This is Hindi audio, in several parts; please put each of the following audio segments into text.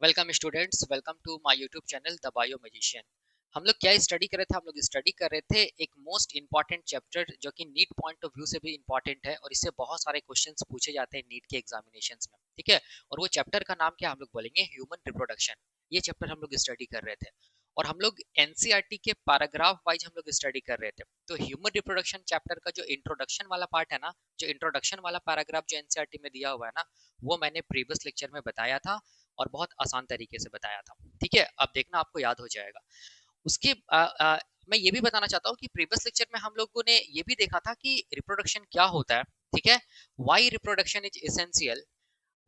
Welcome students, welcome to my YouTube channel the bio magician. हम लोग क्या स्टडी कर रहे थे? हम लोग स्टडी कर रहे थे एक मोस्ट इंपॉर्टेंट चैप्टर जो कि नीट पॉइंट ऑफ व्यू से भी इंपॉर्टेंट है और इससे बहुत सारे क्वेश्चंस पूछे जाते हैं नीट के एग्जामिनेशंस में। ठीक है, और वो चैप्टर का नाम क्या हम लोग बोलेंगे? Human reproduction. ये चैप्टर हम लोग स्टडी कर रहे थे और हम लोग एनसीईआरटी के पैराग्राफ वाइज हम लोग स्टडी कर रहे थे। तो ह्यूमन रिप्रोडक्शन चैप्टर का जो इंट्रोडक्शन वाला पार्ट है ना, जो इंट्रोडक्शन वाला पैराग्राफ जो एनसीईआरटी में दिया हुआ है ना, वो मैंने प्रीवियस लेक्चर में बताया था और बहुत आसान तरीके से बताया था। ठीक है, अब देखना आपको याद हो जाएगा। उसके मैं ये भी बताना चाहता हूँ कि प्रीवियस लेक्चर में हम लोगों ने ये भी देखा था कि रिप्रोडक्शन क्या होता है। ठीक है, why reproduction is essential,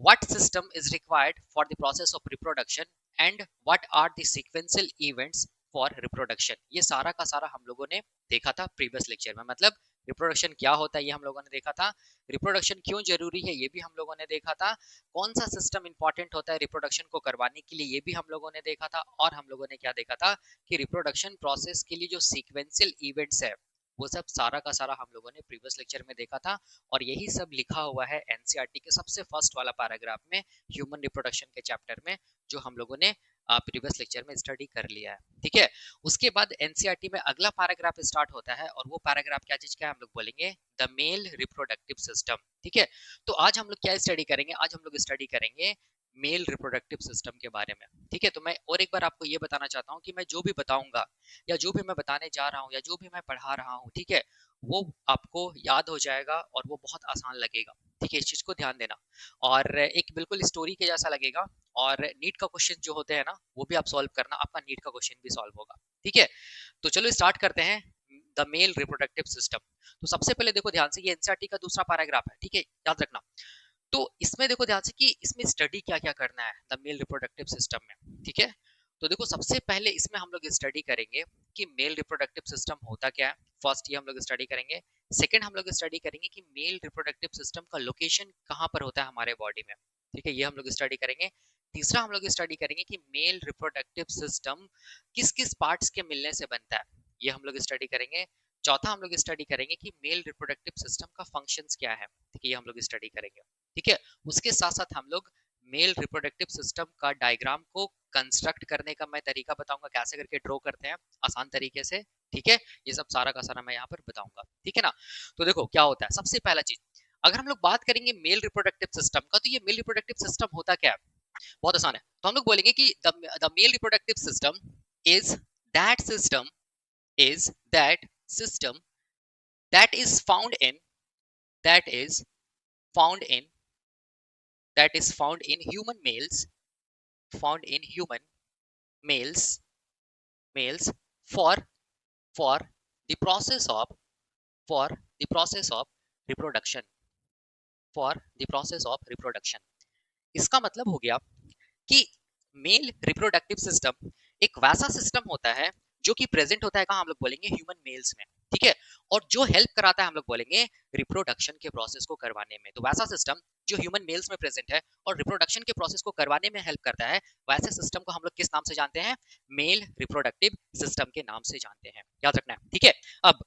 what system is required for the process of reproduction and what are the sequential events for reproduction। ये सारा का सारा हम लोगों ने देखा था प्रीवियस लेक्चर में। मतलब रिप्रोडक्शन क्या होता है ये हम लोगों ने देखा था, रिप्रोडक्शन क्यों जरूरी है ये भी हम लोगों ने देखा था, कौन सा सिस्टम इंपॉर्टेंट होता है रिप्रोडक्शन को करवाने के लिए ये भी हम लोगों ने देखा था, और हम लोगों ने क्या देखा था कि रिप्रोडक्शन प्रोसेस के लिए जो सीक्वेंशियल इवेंट्स है वो सब सारा का सारा हम लोगों ने प्रीवियस लेक्चर में देखा था। और यही सब लिखा हुआ है एनसीईआरटी के सबसे फर्स्ट वाला पैराग्राफ में, ह्यूमन रिप्रोडक्शन के चैप्टर में, जो हम लोगों ने प्रीवियस लेक्चर में स्टडी कर लिया है। ठीक है, उसके बाद एनसीईआरटी में अगला पैराग्राफ स्टार्ट होता है और वो पैराग्राफ क्या चीज का है हम लोग बोलेंगे? The male reproductive system. ठीक है, तो आज हम लोग क्या स्टडी करेंगे? आज हम लोग स्टडी करेंगे मेल रिप्रोडक्टिव सिस्टम के बारे में। ठीक है, तो मैं और एक बार आपको ये बताना चाहता हूँ कि मैं जो भी बताऊंगा या जो भी मैं बताने जा रहा हूँ या जो भी मैं पढ़ा रहा हूँ, ठीक है, वो आपको याद हो जाएगा और वो बहुत आसान लगेगा। ठीक है, इस चीज को ध्यान देना। और एक बिल्कुल स्टोरी के जैसा लगेगा। और नीट का क्वेश्चन जो होते हैं ना वो भी आप सॉल्व करना, आपका नीट का क्वेश्चन भी सॉल्व होगा। ठीक है, तो चलो स्टार्ट करते हैं। The male reproductive system. तो सबसे पहले देखो ध्यान से, ये एनसीईआरटी का दूसरा पैराग्राफ है। ठीक है, याद रखना। तो इसमें देखो ध्यान से कि इसमें स्टडी क्या क्या करना है द मेल रिप्रोडक्टिव सिस्टम में। ठीक है, तो देखो सबसे पहले इसमें हम लोग स्टडी करेंगे कि मेल रिप्रोडक्टिव सिस्टम होता क्या है। फर्स्ट ये हम लोग स्टडी करेंगे। सेकंड हम लोग स्टडी करेंगे कि मेल रिप्रोडक्टिव सिस्टम का लोकेशन कहाँ पर होता है हमारे बॉडी में। ठीक है, ये हम लोग स्टडी करेंगे। तीसरा हम लोग स्टडी करेंगे कि मेल रिप्रोडक्टिव सिस्टम किस किस पार्ट्स के मिलने से बनता है, ये हम लोग स्टडी करेंगे। चौथा हम लोग स्टडी करेंगे कि मेल रिप्रोडक्टिव सिस्टम का फंक्शंस क्या है। ठीक है, ये हम लोग स्टडी करेंगे। ठीक है, उसके साथ साथ हम लोग मेल रिप्रोडक्टिव सिस्टम का डायग्राम को कंस्ट्रक्ट करने का मैं तरीका बताऊंगा, कैसे करके ड्रॉ करते हैं आसान तरीके से। ठीक है, ये सब सारा का सारा मैं यहाँ पर बताऊंगा। ठीक है ना, तो देखो क्या होता है। सबसे पहला चीज, अगर हम लोग बात करेंगे मेल रिप्रोडक्टिव सिस्टम का, तो ये मेल रिप्रोडक्टिव सिस्टम होता क्या है? बहुत आसान है। तो हम लोग बोलेंगे कि the male reproductive system is that system is that system that is found in that is found in that is found in human males, found in human males for for the process of for the process of reproduction, for the process of reproduction। इसका मतलब हो गया कि मेल रिप्रोडक्टिव सिस्टम एक वैसा सिस्टम होता है जो कि प्रेजेंट होता है कहाँ? हम लोग बोलेंगे ह्यूमन मेल्स में। ठीक है, और जो हेल्प कराता है हम लोग बोलेंगे रिप्रोडक्शन के प्रोसेस को करवाने में। तो वैसा सिस्टम जो ह्यूमन मेल्स में प्रेजेंट है और रिप्रोडक्शन के प्रोसेस को करवाने में हेल्प करता है, वैसे सिस्टम को हम लोग किस नाम से जानते हैं? मेल रिप्रोडक्टिव सिस्टम के नाम से जानते हैं। याद रखना है। ठीक है, अब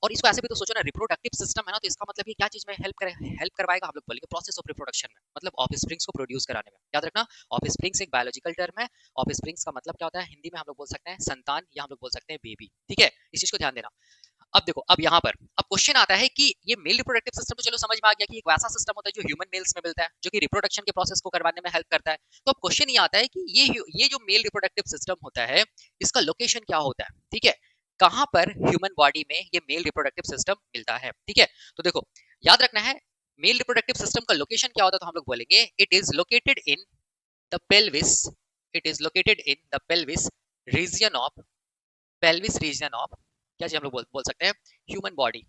और इसको ऐसे भी तो सोचो ना, रिप्रोडक्टिव सिस्टम है ना, तो इसका मतलब ये क्या चीज में हेल्प करवाएगा? हम लोग बोलेंगे प्रोसेस ऑफ रिप्रोडक्शन में, मतलब ऑफ स्प्रिंग्स को प्रोड्यूस कराने में। याद रखना, ऑफ स्प्रिंग्स एक बायोलॉजिकल टर्म है। ऑफ स्प्रिंग्स का मतलब क्या होता है? हिंदी में हम लोग बोल सकते हैं संतान, या हम लोग बोल सकते हैं बेबी। ठीक है, इस चीज को ध्यान देना। अब देखो, अब यहाँ पर अब क्वेश्चन आता है कि ये मेल रिप्रोडक्टिव सिस्टम तो चलो समझ में आ गया कि एक वैसा सिस्टम होता है जो ह्यूमन मेल्स में मिलता है, जो कि रिप्रोडक्शन के प्रोसेस को करवाने में हेल्प करता है। तो अब क्वेश्चन ये आता है कि ये जो मेल रिप्रोडक्टिव सिस्टम होता है, इसका लोकेशन क्या होता है? ठीक है, कहाँ पर ह्यूमन बॉडी में ये मेल रिप्रोडक्टिव सिस्टम मिलता है? ठीक है, तो देखो याद रखना है, मेल रिप्रोडक्टिव सिस्टम का लोकेशन क्या होता है? तो हम लोग बोलेंगे it is located in the pelvis, it is located in the pelvis region of, pelvis region of, क्या चीज हम लोग बोल सकते हैं? Human body,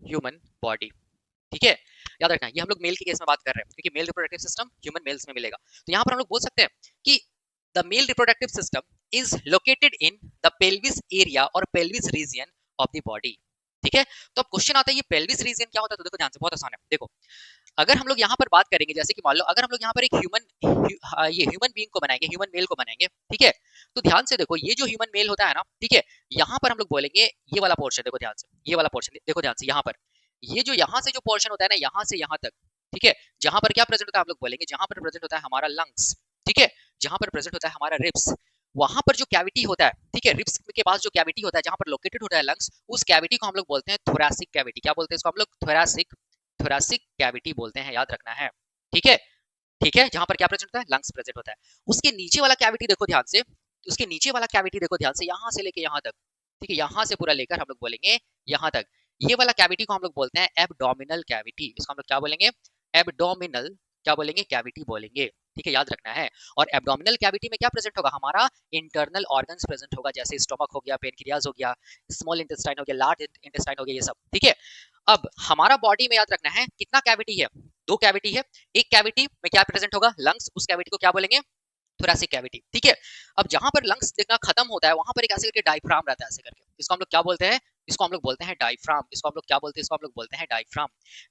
human body. ठीक है, याद रखना ये हम लोग मेल के केस में बात कर रहे हैं क्योंकि male reproductive system human mails में मिलेगा। तो यहाँ पर हम लोग बोल सकते हैं कि the male reproductive system is located in the pelvis area और pelvis region of the body. ठीक है, तो अब क्वेश्चन आता है ये पेल्विस रीजन क्या होता है? तो देखो ध्यान से, बहुत आसान है। देखो अगर हम लोग यहाँ पर बात करेंगे, जैसे कि मान लो अगर हम लोग यहाँ पर एक ये ह्यूमन बीइंग को बनाएंगे, ह्यूमन मेल को बनाएंगे। ठीक है, तो ध्यान से देखो, ये जो ह्यूमन मेल होता है ना, ठीक है, यहाँ पर हम लोग बोलेंगे ये वाला पोर्शन, देखो ध्यान से, ये वाला पोर्शन देखो ध्यान से, यहाँ पर ये जो यहाँ से जो पोर्शन होता है ना, यहाँ से यहाँ तक, ठीक है, जहां पर क्या प्रेजेंट होता है? हम लोग बोलेंगे जहां पर प्रेजेंट होता है हमारा लंग्स। ठीक है, जहां पर प्रेजेंट होता है हमारा रिब्स, वहां पर जो कैविटी होता है, ठीक है, रिब्स के पास जो कैविटी होता है जहां पर लोकेटेड होता है लंग्स, उस कैविटी को हम लोग बोलते हैं थोरैसिक कैविटी। क्या बोलते हैं इसको हम लोग? थोरैसिक, थोरैसिक कैविटी बोलते हैं, याद रखना है। ठीक है, ठीक है, जहां पर क्या प्रेजेंट होता है? लंग्स प्रेजेंट होता है। उसके नीचे वाला कैविटी देखो ध्यान से, उसके नीचे वाला कैविटी देखो ध्यान से, यहां से लेके यहां तक, ठीक है, यहां से पूरा लेकर हम लोग बोलेंगे यहां तक, ये वाला कैविटी को हम लोग बोलते हैं एब्डोमिनल कैविटी। इसको हम लोग क्या बोलेंगे? एब्डोमिनल, क्या बोलेंगे? कैविटी बोलेंगे। ठीक है, याद रखना है। और एब्डोमिनल कैविटी में क्या प्रेजेंट होगा? हमारा इंटरनल ऑर्गन्स प्रेजेंट होगा, जैसे स्टोमक हो गया, पेनक्रियाज हो गया, स्मॉल इंटेस्टाइन हो गया, लार्ज इंटेस्टाइन हो गया, ये सब। ठीक है, अब हमारा बॉडी में याद रखना है कितना कैविटी है? दो कैविटी है। एक कैविटी में क्या प्रेजेंट होगा? लंग्स, उस कैविटी को क्या बोलेंगे? Thoracic cavity. ठीक है, अब जहां पर लंग्स देखना खत्म होता है वहां पर एक ऐसे करके डायफ्राम रहता है, ऐसे करके, इसको हम लोग क्या बोलते हैं? इसको हम लोग बोलते हैं डायफ्राम। इसको हम लोग क्या बोलते हैं? इसको हम लोग बोलते हैं डायफ्राम।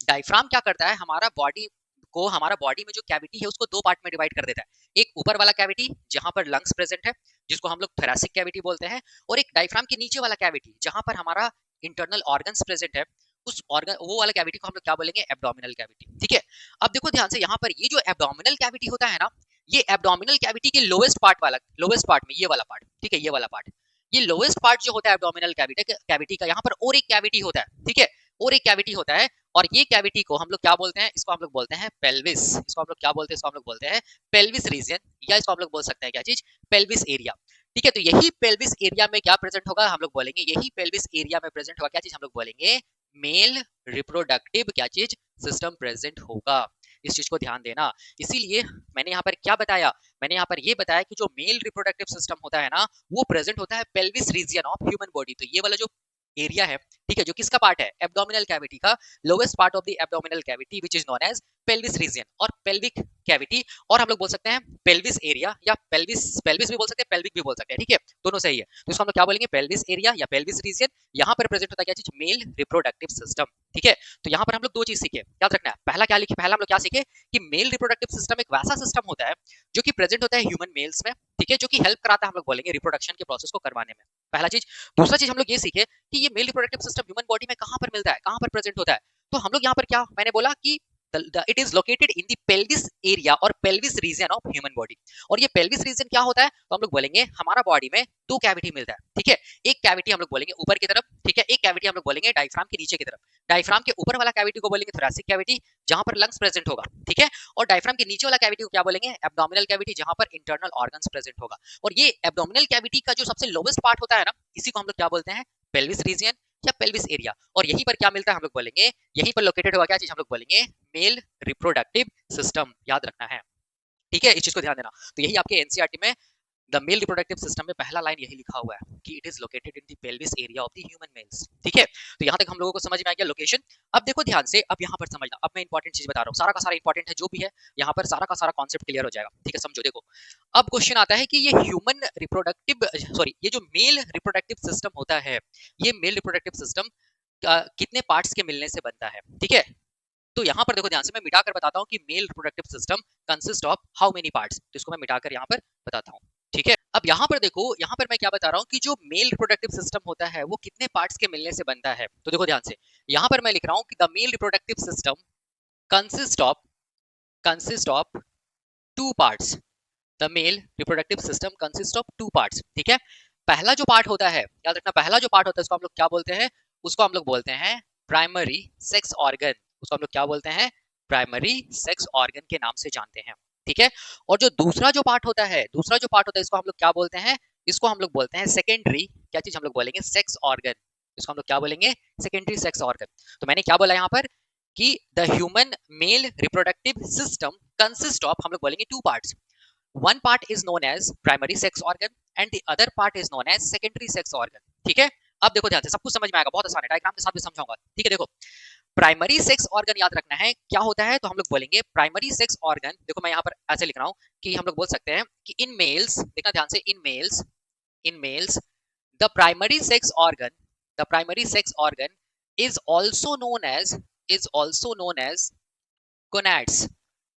डायफ्राम क्या करता है? हमारा बॉडी को, हमारा बॉडी में जो कैविटी है उसको दो पार्ट में डिवाइड कर देता है। एक ऊपर वाला कैविटी जहां पर लंग्स प्रेजेंट है, जिसको हम लोग थोरैसिक कैविटी बोलते हैं, और एक डायफ्राम के नीचे वाला कैविटी जहां पर हमारा इंटरनल ऑर्गन्स प्रेजेंट है, उस ऑर्गन, वो वाला कैविटी को हम लोग क्या बोलेंगे? Abdominal cavity. ठीक है, अब देखो ध्यान से, यहाँ पर ये जो एब्डोमिनल कैविटी होता है ना, ये एब्डोमिनल कैविटी के लोवेस्ट पार्ट वाला, लोवेस्ट पार्ट में ये वाला पार्ट, ठीक है, ये वाला पार्ट, ये लोवेस्ट पार्ट जो होता है एब्डोमिनल कैविटी का, यहाँ पर और एक कैविटी होता है। ठीक है, और एक कैविटी होता है, और ये कैविटी को हम लोग क्या बोलते हैं? इसको हम लोग बोलते हैं पेल्विस। इसको हम लोग क्या बोलते हैं? इसको हम लोग बोलते हैं पेल्विस रीजन, या इसको हम लोग बोल सकते हैं क्या चीज? Pelvis area. ठीक है, तो यही पेल्विस एरिया में क्या प्रेजेंट होगा? हम लोग बोलेंगे, यही पेल्विस एरिया में प्रेजेंट होगा क्या चीज? हम लोग बोलेंगे मेल रिप्रोडक्टिव क्या चीज? सिस्टम प्रेजेंट होगा। इस चीज को ध्यान देना। इसीलिए मैंने यहाँ पर क्या बताया? मैंने यहाँ पर ये बताया कि जो मेल रिप्रोडक्टिव सिस्टम होता है ना, वो प्रेजेंट होता है pelvis region of human body. तो ये वाला जो एरिया है, ठीक है, जो किसका पार्ट है? एब्डोमिनल कैविटी का, lowest part of the abdominal cavity which is known as pelvis region और पेल्विक कैविटी, और हम लोग बोल सकते हैं पेल्विस एरिया, या पेल्विस, पेल्विस भी बोल सकते हैं, पेल्विक भी बोल सकते हैं। ठीक है, दोनों सही है। तो इसको हम लोग क्या बोलेंगे? पेल्विस एरिया या पेल्विस रीजन। यहाँ पर प्रेजेंट होता है क्या चीज? Mail reproductive system. ठीक है, तो यहाँ पर हम लोग दो चीज सीखे, याद रखना है। पहला क्या लिखे? पहला हम लोग क्या सीखे कि मेल रिप्रोडक्टिव सिस्टम एक वैसा सिस्टम होता है जो कि प्रेजेंट होता है ह्यूमन मेल्स में, ठीक है, जो कि हेल्प कराता है, हम लोग बोलेंगे, रिप्रोडक्शन के प्रोसेस को करवाने में। पहला चीज। दूसरा चीज हम लोग ये सीखे कि ये mail reproductive system human body में कहां पर मिलता है, कहां पर प्रेजेंट होता है। तो हम लोग यहाँ पर क्या मैंने बोला कि it is located in the pelvis area और pelvis region of human body. और ये पेल्विस रीजन क्या होता है? तो हम लोग बोलेंगे हमारा बॉडी में दो कैविटी मिलता है। ठीक है, एक कैविटी हम लोग बोलेंगे ऊपर की तरफ, ठीक है, एक कैविटी हम लोग बोलेंगे डायफ्राम के नीचे की तरफ। डायफ्राम के ऊपर वाला कैविटी को बोलेंगे थोरैसिक कैविटी, जहां पर लंग्स प्रेजेंट होगा, ठीक है, और डायफ्राम के नीचे वाला कैविटी को क्या बोलेंगे? एब्डोमिनल कैविटी, जहां पर इंटरनल ऑर्गन्स प्रेजेंट होगा। और ये एब्डोमिनल कैविटी का जो सबसे लोवेस्ट पार्ट होता है ना, इसी को हम लोग क्या बोलते हैं? पेल्विस रीजन या पेल्विस एरिया। और यहीं पर क्या मिलता है? हम लोग बोलेंगे यहीं पर लोकेटेड होगा क्या चीज? हम लोग बोलेंगे मेल रिप्रोडक्टिव सिस्टम। याद रखना है, ठीक है, इस चीज को ध्यान देना। तो यही आपके एनसीईआरटी में द मेल रिप्रोडक्टिव सिस्टम में पहला लाइन यही लिखा हुआ है कि it is located in the pelvis area of the human mails. ठीक है, तो यहां तक हम लोगों को समझ में आ गया लोकेशन। अब देखो ध्यान से, अब यहां पर समझना, अब मैं इंपॉर्टेंट चीज बता रहा हूं, सारा का सारा इंपॉर्टेंट है जो भी है, यहां पर सारा का सारा कॉन्सेप्ट क्लियर हो जाएगा। ठीक है, समझो, देखो, अब क्वेश्चन आता है कि ये ह्यूमन रिप्रोडक्टिव, सॉरी, ये जो मेल रिप्रोडक्टिव सिस्टम होता है, ये मेल रिप्रोडक्टिव सिस्टम कितने पार्ट्स के मिलने से बनता है? ठीक है, तो यहाँ पर देखो ध्यान से, मैं मिटाकर बताता हूँ कि mail reproductive system consist of how many parts. तो इसको मैं मिटाकर यहाँ पर बताता हूँ। ठीक है, अब यहाँ पर देखो, यहाँ पर मैं क्या बता रहा हूँ कि जो मेल रिप्रोडक्टिव सिस्टम होता है वो कितने पार्ट्स के मिलने से बनता है। तो देखो ध्यान से, यहाँ पर मैं लिख रहा हूँ कि the male reproductive system consist of two parts. The male reproductive system consist of two parts. ठीक है, पहला जो पार्ट होता है, याद रखना, पहला जो पार्ट होता है उसको हम लोग क्या बोलते हैं? उसको हम लोग बोलते हैं प्राइमरी सेक्स ऑर्गन। उसको हम लोग क्या बोलते हैं? प्राइमरी सेक्स ऑर्गन के नाम से जानते हैं। ठीक है, और जो दूसरा जो पार्ट होता है, दूसरा जो पार्ट होता है, इसको हम लोग क्या बोलते हैं? इसको हम लोग बोलते हैं सेकेंडरी, क्या चीज? हम लोग बोलेंगे सेक्स ऑर्गन। इसको हम लोग क्या बोलेंगे? Secondary sex organ. तो मैंने क्या बोला यहाँ पर कि the human male reproductive system consist of, हम लोग बोलेंगे, two parts. One part is known as primary sex organ and the other part is known as secondary sex organ। ठीक है, अब देखो ध्यान से, सब कुछ समझ में आएगा, बहुत आसान है, डायग्राम के साथ भी समझाऊंगा। ठीक है, देखो, प्राइमरी सेक्स ऑर्गन याद रखना है क्या होता है। तो हम लोग बोलेंगे प्राइमरी सेक्स ऑर्गन, देखो मैं यहाँ पर ऐसे लिख रहा हूँ कि हम लोग बोल सकते हैं कि इन मेल्स, देखना ध्यान से, in males the primary sex organ, the primary sex organ is also known as gonads,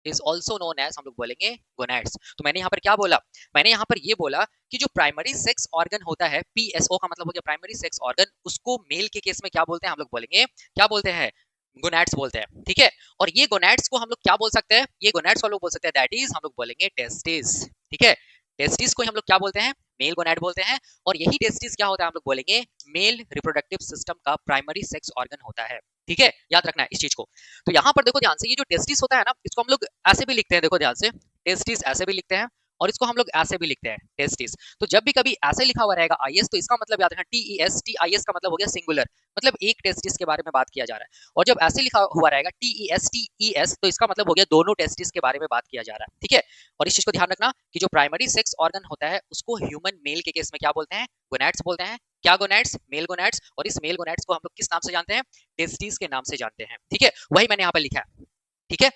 is also known as, हम लोग बोलेंगे गोनैड्स। तो मैंने यहाँ पर क्या बोला? मैंने यहाँ पर ये बोला कि जो प्राइमरी सेक्स ऑर्गन होता है, पीएसओ का मतलब हो गया प्राइमरी सेक्स ऑर्गन, उसको मेल के केस में क्या बोलते हैं? हम लोग बोलेंगे, क्या बोलते हैं? गोनैड्स बोलते हैं, ठीक है। और ये गोनैड्स को हम लोग क्या बोल सकते हैं, ये गोनैड्स को हम लोग बोल सकते हैं दैट इज हम लोग बोलेंगे टेस्टिस, ठीक है। टेस्टिस को हम लोग क्या बोलते हैं, मेल गोनैड बोलते हैं। और यही टेस्टिस क्या होता है, हम लोग बोलेंगे मेल रिप्रोडक्टिव सिस्टम का प्राइमरी सेक्स ऑर्गन होता है, ठीक है। याद रखना है इस चीज को। तो यहाँ पर देखो ध्यान से, ये जो टेस्टिस होता है ना, इसको हम लोग ऐसे भी लिखते हैं, देखो ध्यान से, टेस्टिस ऐसे भी लिखते हैं और इसको हम लोग ऐसे भी लिखते हैं टेस्टिस। तो जब भी कभी ऐसे लिखा हुआ रहेगा आईएस, तो इसका मतलब याद रखना टीईएस, टीआईएस का मतलब हो गया सिंगुलर, मतलब एक टेस्टिस के बारे में बात किया जा रहा है। और जब ऐसे लिखा हुआ रहेगा टीईएस, तो इसका मतलब हो गया दोनों टेस्टिस के बारे में बात किया जा रहा है, ठीक है। और इस चीज को ध्यान रखना कि जो प्राइमरी सेक्स ऑर्गन होता है उसको ह्यूमन मेल के केस में क्या बोलते हैं, गोनैड्स बोलते हैं। क्या गोनैड्स, मेल गोनैड्स। और इस मेल गोनैड्स को हम लोग किस नाम से जानते हैं, टेस्टिस के नाम से जानते हैं, ठीक है। वही मैंने यहाँ पर लिखा है, ठीक है।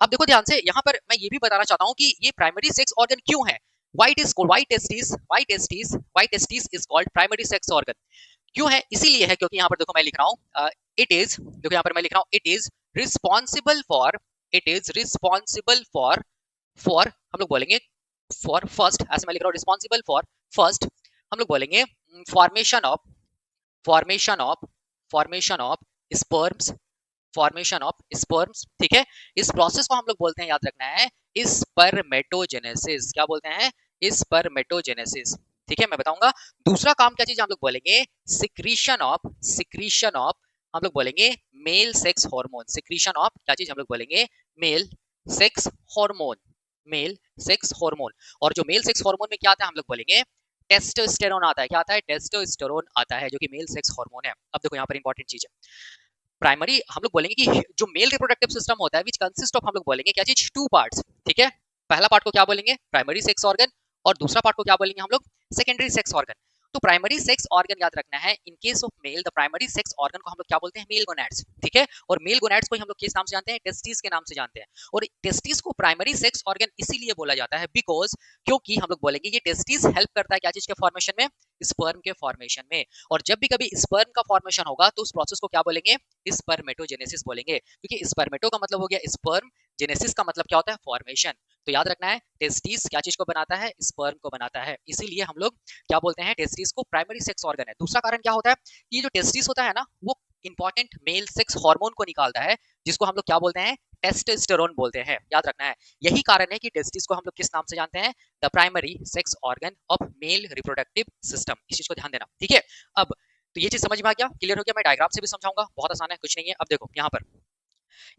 अब देखो ध्यान से, यहाँ पर मैं ये भी बताना चाहता हूँ कि ये प्राइमरी सेक्स ऑर्गन क्यों है, why it is called why testis is called primary sex organ। क्यों है, इसीलिए है क्योंकि यहाँ पर देखो मैं लिख रहा हूँ इट इज, देखो यहाँ पर मैं लिख रहा हूँ it is responsible for, it is responsible for हम लोग बोलेंगे फॉर फर्स्ट, ऐसे मैं लिख रहा हूँ रिस्पॉन्सिबल फॉर फर्स्ट, हम लोग बोलेंगे formation of formation of formation of sperms, formation of sperms, ठीक है। इस प्रोसेस को हम लोग बोलते हैं, याद रखना है, स्पर्मेटोजेनेसिस। क्या बोलते हैं, स्पर्मेटोजेनेसिस, ठीक है। मैं बताऊंगा दूसरा काम क्या चीज हम लोग बोलेंगे, सिक्रीशन ऑफ हम लोग बोलेंगे male sex hormone, secretion of क्या चीज हम लोग बोलेंगे, male sex hormone, male sex hormone. और जो मेल सेक्स हार्मोन में क्या आता है, हम लोग बोलेंगे टेस्टोस्टेरोन आता है। क्या आता है, टेस्टोस्टेरोन आता है, जो कि मेल सेक्स हार्मोन है। अब देखो यहाँ पर इंपॉर्टेंट चीज है, प्राइमरी हम लोग बोलेंगे कि जो मेल रिप्रोडक्टिव सिस्टम होता है विच कंसिस्ट ऑफ, हम लोग बोलेंगे क्या चीज, टू पार्ट्स, ठीक है। पहला पार्ट को क्या बोलेंगे, प्राइमरी सेक्स ऑर्गन, और दूसरा पार्ट को क्या बोलेंगे हम लोग, सेकेंडरी सेक्स ऑर्गन। तो प्राइमरी सेक्स ऑर्गन याद रखना है, in case of male the primary sex organ को हम लोग क्या बोलते हैं, मेल गोनैड्स, ठीक है। और मेल गोनैड्स को हम लोग किस नाम से जानते हैं, टेस्टिस के नाम से जानते हैं। और टेस्टिस को प्राइमरी सेक्स ऑर्गन इसीलिए बोला जाता है बिकॉज, क्योंकि हम लोग बोलेंगे ये टेस्टिस हेल्प करता है क्या चीज के फॉर्मेशन में, स्पर्म के फॉर्मेशन में। और जब भी कभी स्पर्म का फॉर्मेशन होगा तो उस प्रोसेस को क्या बोलेंगे, स्पर्मेटोजेनेसिस बोलेंगे, क्योंकि स्पर्मेटो का मतलब हो गया स्पर्म, जेनेसिस का मतलब क्या होता है, फॉर्मेशन। तो याद रखना है, टेस्टिस क्या चीज को बनाता है, स्पर्म को बनाता है, इसीलिए हम लोग क्या बोलते हैं, टेस्टिस को प्राइमरी सेक्स ऑर्गन है। दूसरा कारण क्या होता है, ये जो टेस्टिस होता है ना, वो इंपॉर्टेंट मेल सेक्स हार्मोन को निकालता है, जिसको हम लोग क्या बोलते हैं, टेस्टोस्टेरोन बोलते हैं। याद रखना है, यही कारण है कि टेस्टिस को हम लोग किस नाम से जानते हैं, the primary sex organ of male reproductive system. इस चीज को ध्यान देना, ठीक है। अब तो ये चीज समझ में आ गया, क्लियर हो गया। मैं डायग्राम से भी समझाऊंगा, बहुत आसान है, कुछ नहीं है। अब देखो यहाँ पर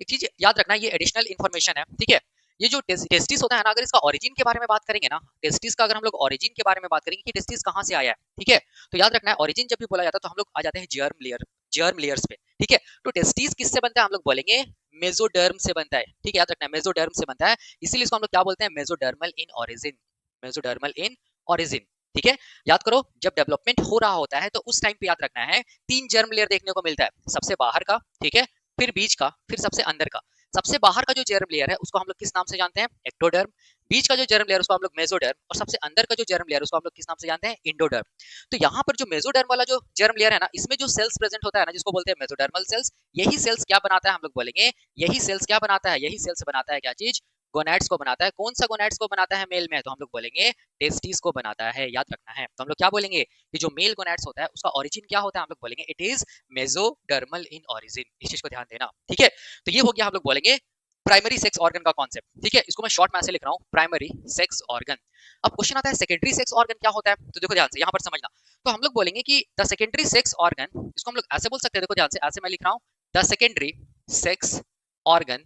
एक चीज याद रखना, ये एडिशनल इन्फॉर्मेशन है, ठीक है। ये जो टेस्टिस होता है ना, अगर इसका ओरिजिन के बारे में बात करेंगे ना, टेस्टिस का अगर हम लोग ओरिजिन के बारे में बात करेंगे कि टेस्टिस कहाँ से आया है, ठीक है। तो याद रखना है, ओरिजिन जब भी बोला जाता है तो हम लोग आ जाते हैं जर्म लेयर्स पे, ठीक है। तो टेस्टिस किससे बनता है, हम लोग बोलेंगे मेसोडर्म से बनता है, ठीक है। याद रखना है, मेसोडर्म से बनता है, इसीलिए इसको हम लोग क्या बोलते हैं, mesodermal in origin, mesodermal in origin, ठीक है। याद करो, जब डेवलपमेंट हो रहा होता है तो उस टाइम पे याद रखना है, तीन जर्म लेयर देखने को मिलता है, सबसे बाहर का, ठीक है, फिर बीच का, फिर सबसे अंदर का। सबसे बाहर का जो जर्म लेयर है उसको हम लोग किस नाम से जानते हैं, एक्टोडर्म। बीच का जो जर्म लेयर उसको हम लोग मेसोडर्म, और सबसे अंदर का जो जर्म लेयर उसको हम लोग किस नाम से जानते हैं, इंडोडर्म। तो यहाँ पर जो मेसोडर्म वाला जो जर्म लेयर है ना, इसमें जो सेल्स प्रेजेंट होता है ना, जिसको बोलते हैं मेसोडर्मल सेल्स, यही सेल्स क्या बनाता है, हम लोग बोलेंगे यही सेल्स क्या बनाता है, यही सेल्स बनाता है क्या चीज, गोनैड्स को बनाता है। कौन सा गोनैड्स को बनाता है मेल में, तो हम लोग बोलेंगे टेस्टिस को बनाता है। याद रखना है, तो हम लोग क्या बोलेंगे कि जो मेल गोनैड्स होता है उसका ओरिजिन क्या होता है, हम लोग बोलेंगे it is mesodermal in origin. इस चीज को ध्यान देना, ठीक है। तो ये हो गया हम लोग बोलेंगे प्राइमरी सेक्स ऑर्गन का कॉन्सेप्ट, ठीक है। इसको मैं शॉर्ट में ऐसे लिख रहा हूँ, प्राइमरी सेक्स ऑर्गन। अब क्वेश्चन आता है सेकेंडरी सेक्स ऑर्गन क्या होता है, तो देखो ध्यान से यहाँ पर समझना। तो हम लोग बोलेंगे कि द सेकेंडरी सेक्स ऑर्गन, इसको हम लोग ऐसे बोल सकते हैं, देखो ध्यान से, ऐसे मैं लिख रहा हूँ, the secondary sex organ,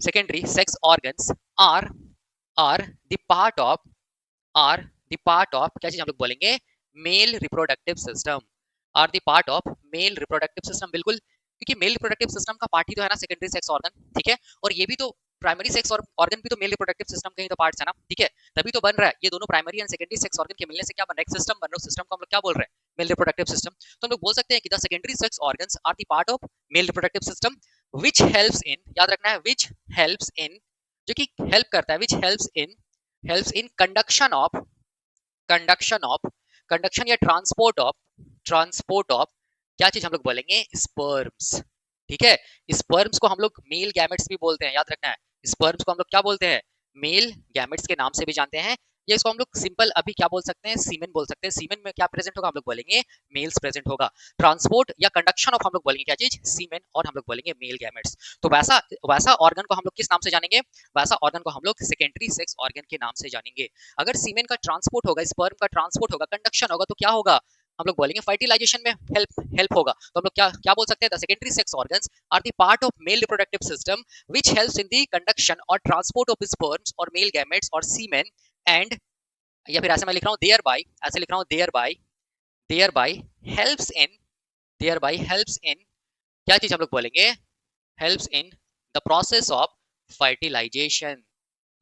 secondary sex organs are are the part of are the part of क्या चीज हम लोग बोलेंगे, male reproductive system, are the part of male reproductive system, बिल्कुल, क्योंकि मेल रिप्रोडक्टिव सिस्टम का पार्ट ही तो है ना सेकेंडरी सेक्स ऑर्गन, ठीक है। और ये भी तो प्राइमरी सेक्स ऑर्गन भी तो मेल रिप्रोडक्टिव सिस्टम के ही तो पार्ट्स है ना, ठीक है। तभी तो बन रहा है, ये दोनों primary and secondary sex organ के मिलने से क्या बन रहा है, एक सिस्टम बन रहा है। सिस्टम को हम लोग क्या बोल रहे हैं, मेल रिप्रोडक्टिव सिस्टम। तो हम लोग बोल सकते हैं कि the secondary sex organs are the part of male reproductive system which helps in, याद रखना है, विच हेल्प्स इन, जो कि हेल्प करता है, विच helps in conduction of conduction या ट्रांसपोर्ट ऑफ क्या चीज हम लोग बोलेंगे, स्पर्म्स, ठीक है। स्पर्म्स को हम लोग मेल गैमेट्स भी बोलते हैं, याद रखना है। स्पर्म्स को हम लोग क्या बोलते हैं, मेल गैमेट्स के नाम से भी जानते हैं। या इसको हम लोग सिंपल अभी क्या बोल सकते हैं, सीमेन बोल सकते हैं। सीमेन में क्या प्रेजेंट होगा, हम लोग बोलेंगे मेल्स प्रेजेंट होगा। ट्रांसपोर्ट या कंडक्शन ऑफ हम लोग बोलेंगे क्या चीज, सीमेन, और हम लोग बोलेंगे मेल गैमेट्स। तो वैसा वैसा ऑर्गन को हम लोग किस नाम से जानेंगे, वैसा ऑर्गन को हम लोग सेकेंडरी सेक्स ऑर्गन के नाम से जानेंगे। अगर सीमेन का ट्रांसपोर्ट होगा, स्पर्म का ट्रांसपोर्ट होगा, कंडक्शन होगा, तो क्या होगा, हम लोग बोलेंगे फर्टिलाइजेशन में हेल्प हेल्प होगा। तो हम लोग क्या क्या बोल सकते हैं, the secondary sex organs are the part of male reproductive system which helps in the conduction or transport of sperms or male gametes or semen and, या फिर ऐसे मैं लिख रहा हूँ देयर बाय, ऐसे लिख रहा हूँ thereby helps in, thereby helps in क्या चीज हम लोग बोलेंगे, helps in the process of fertilisation,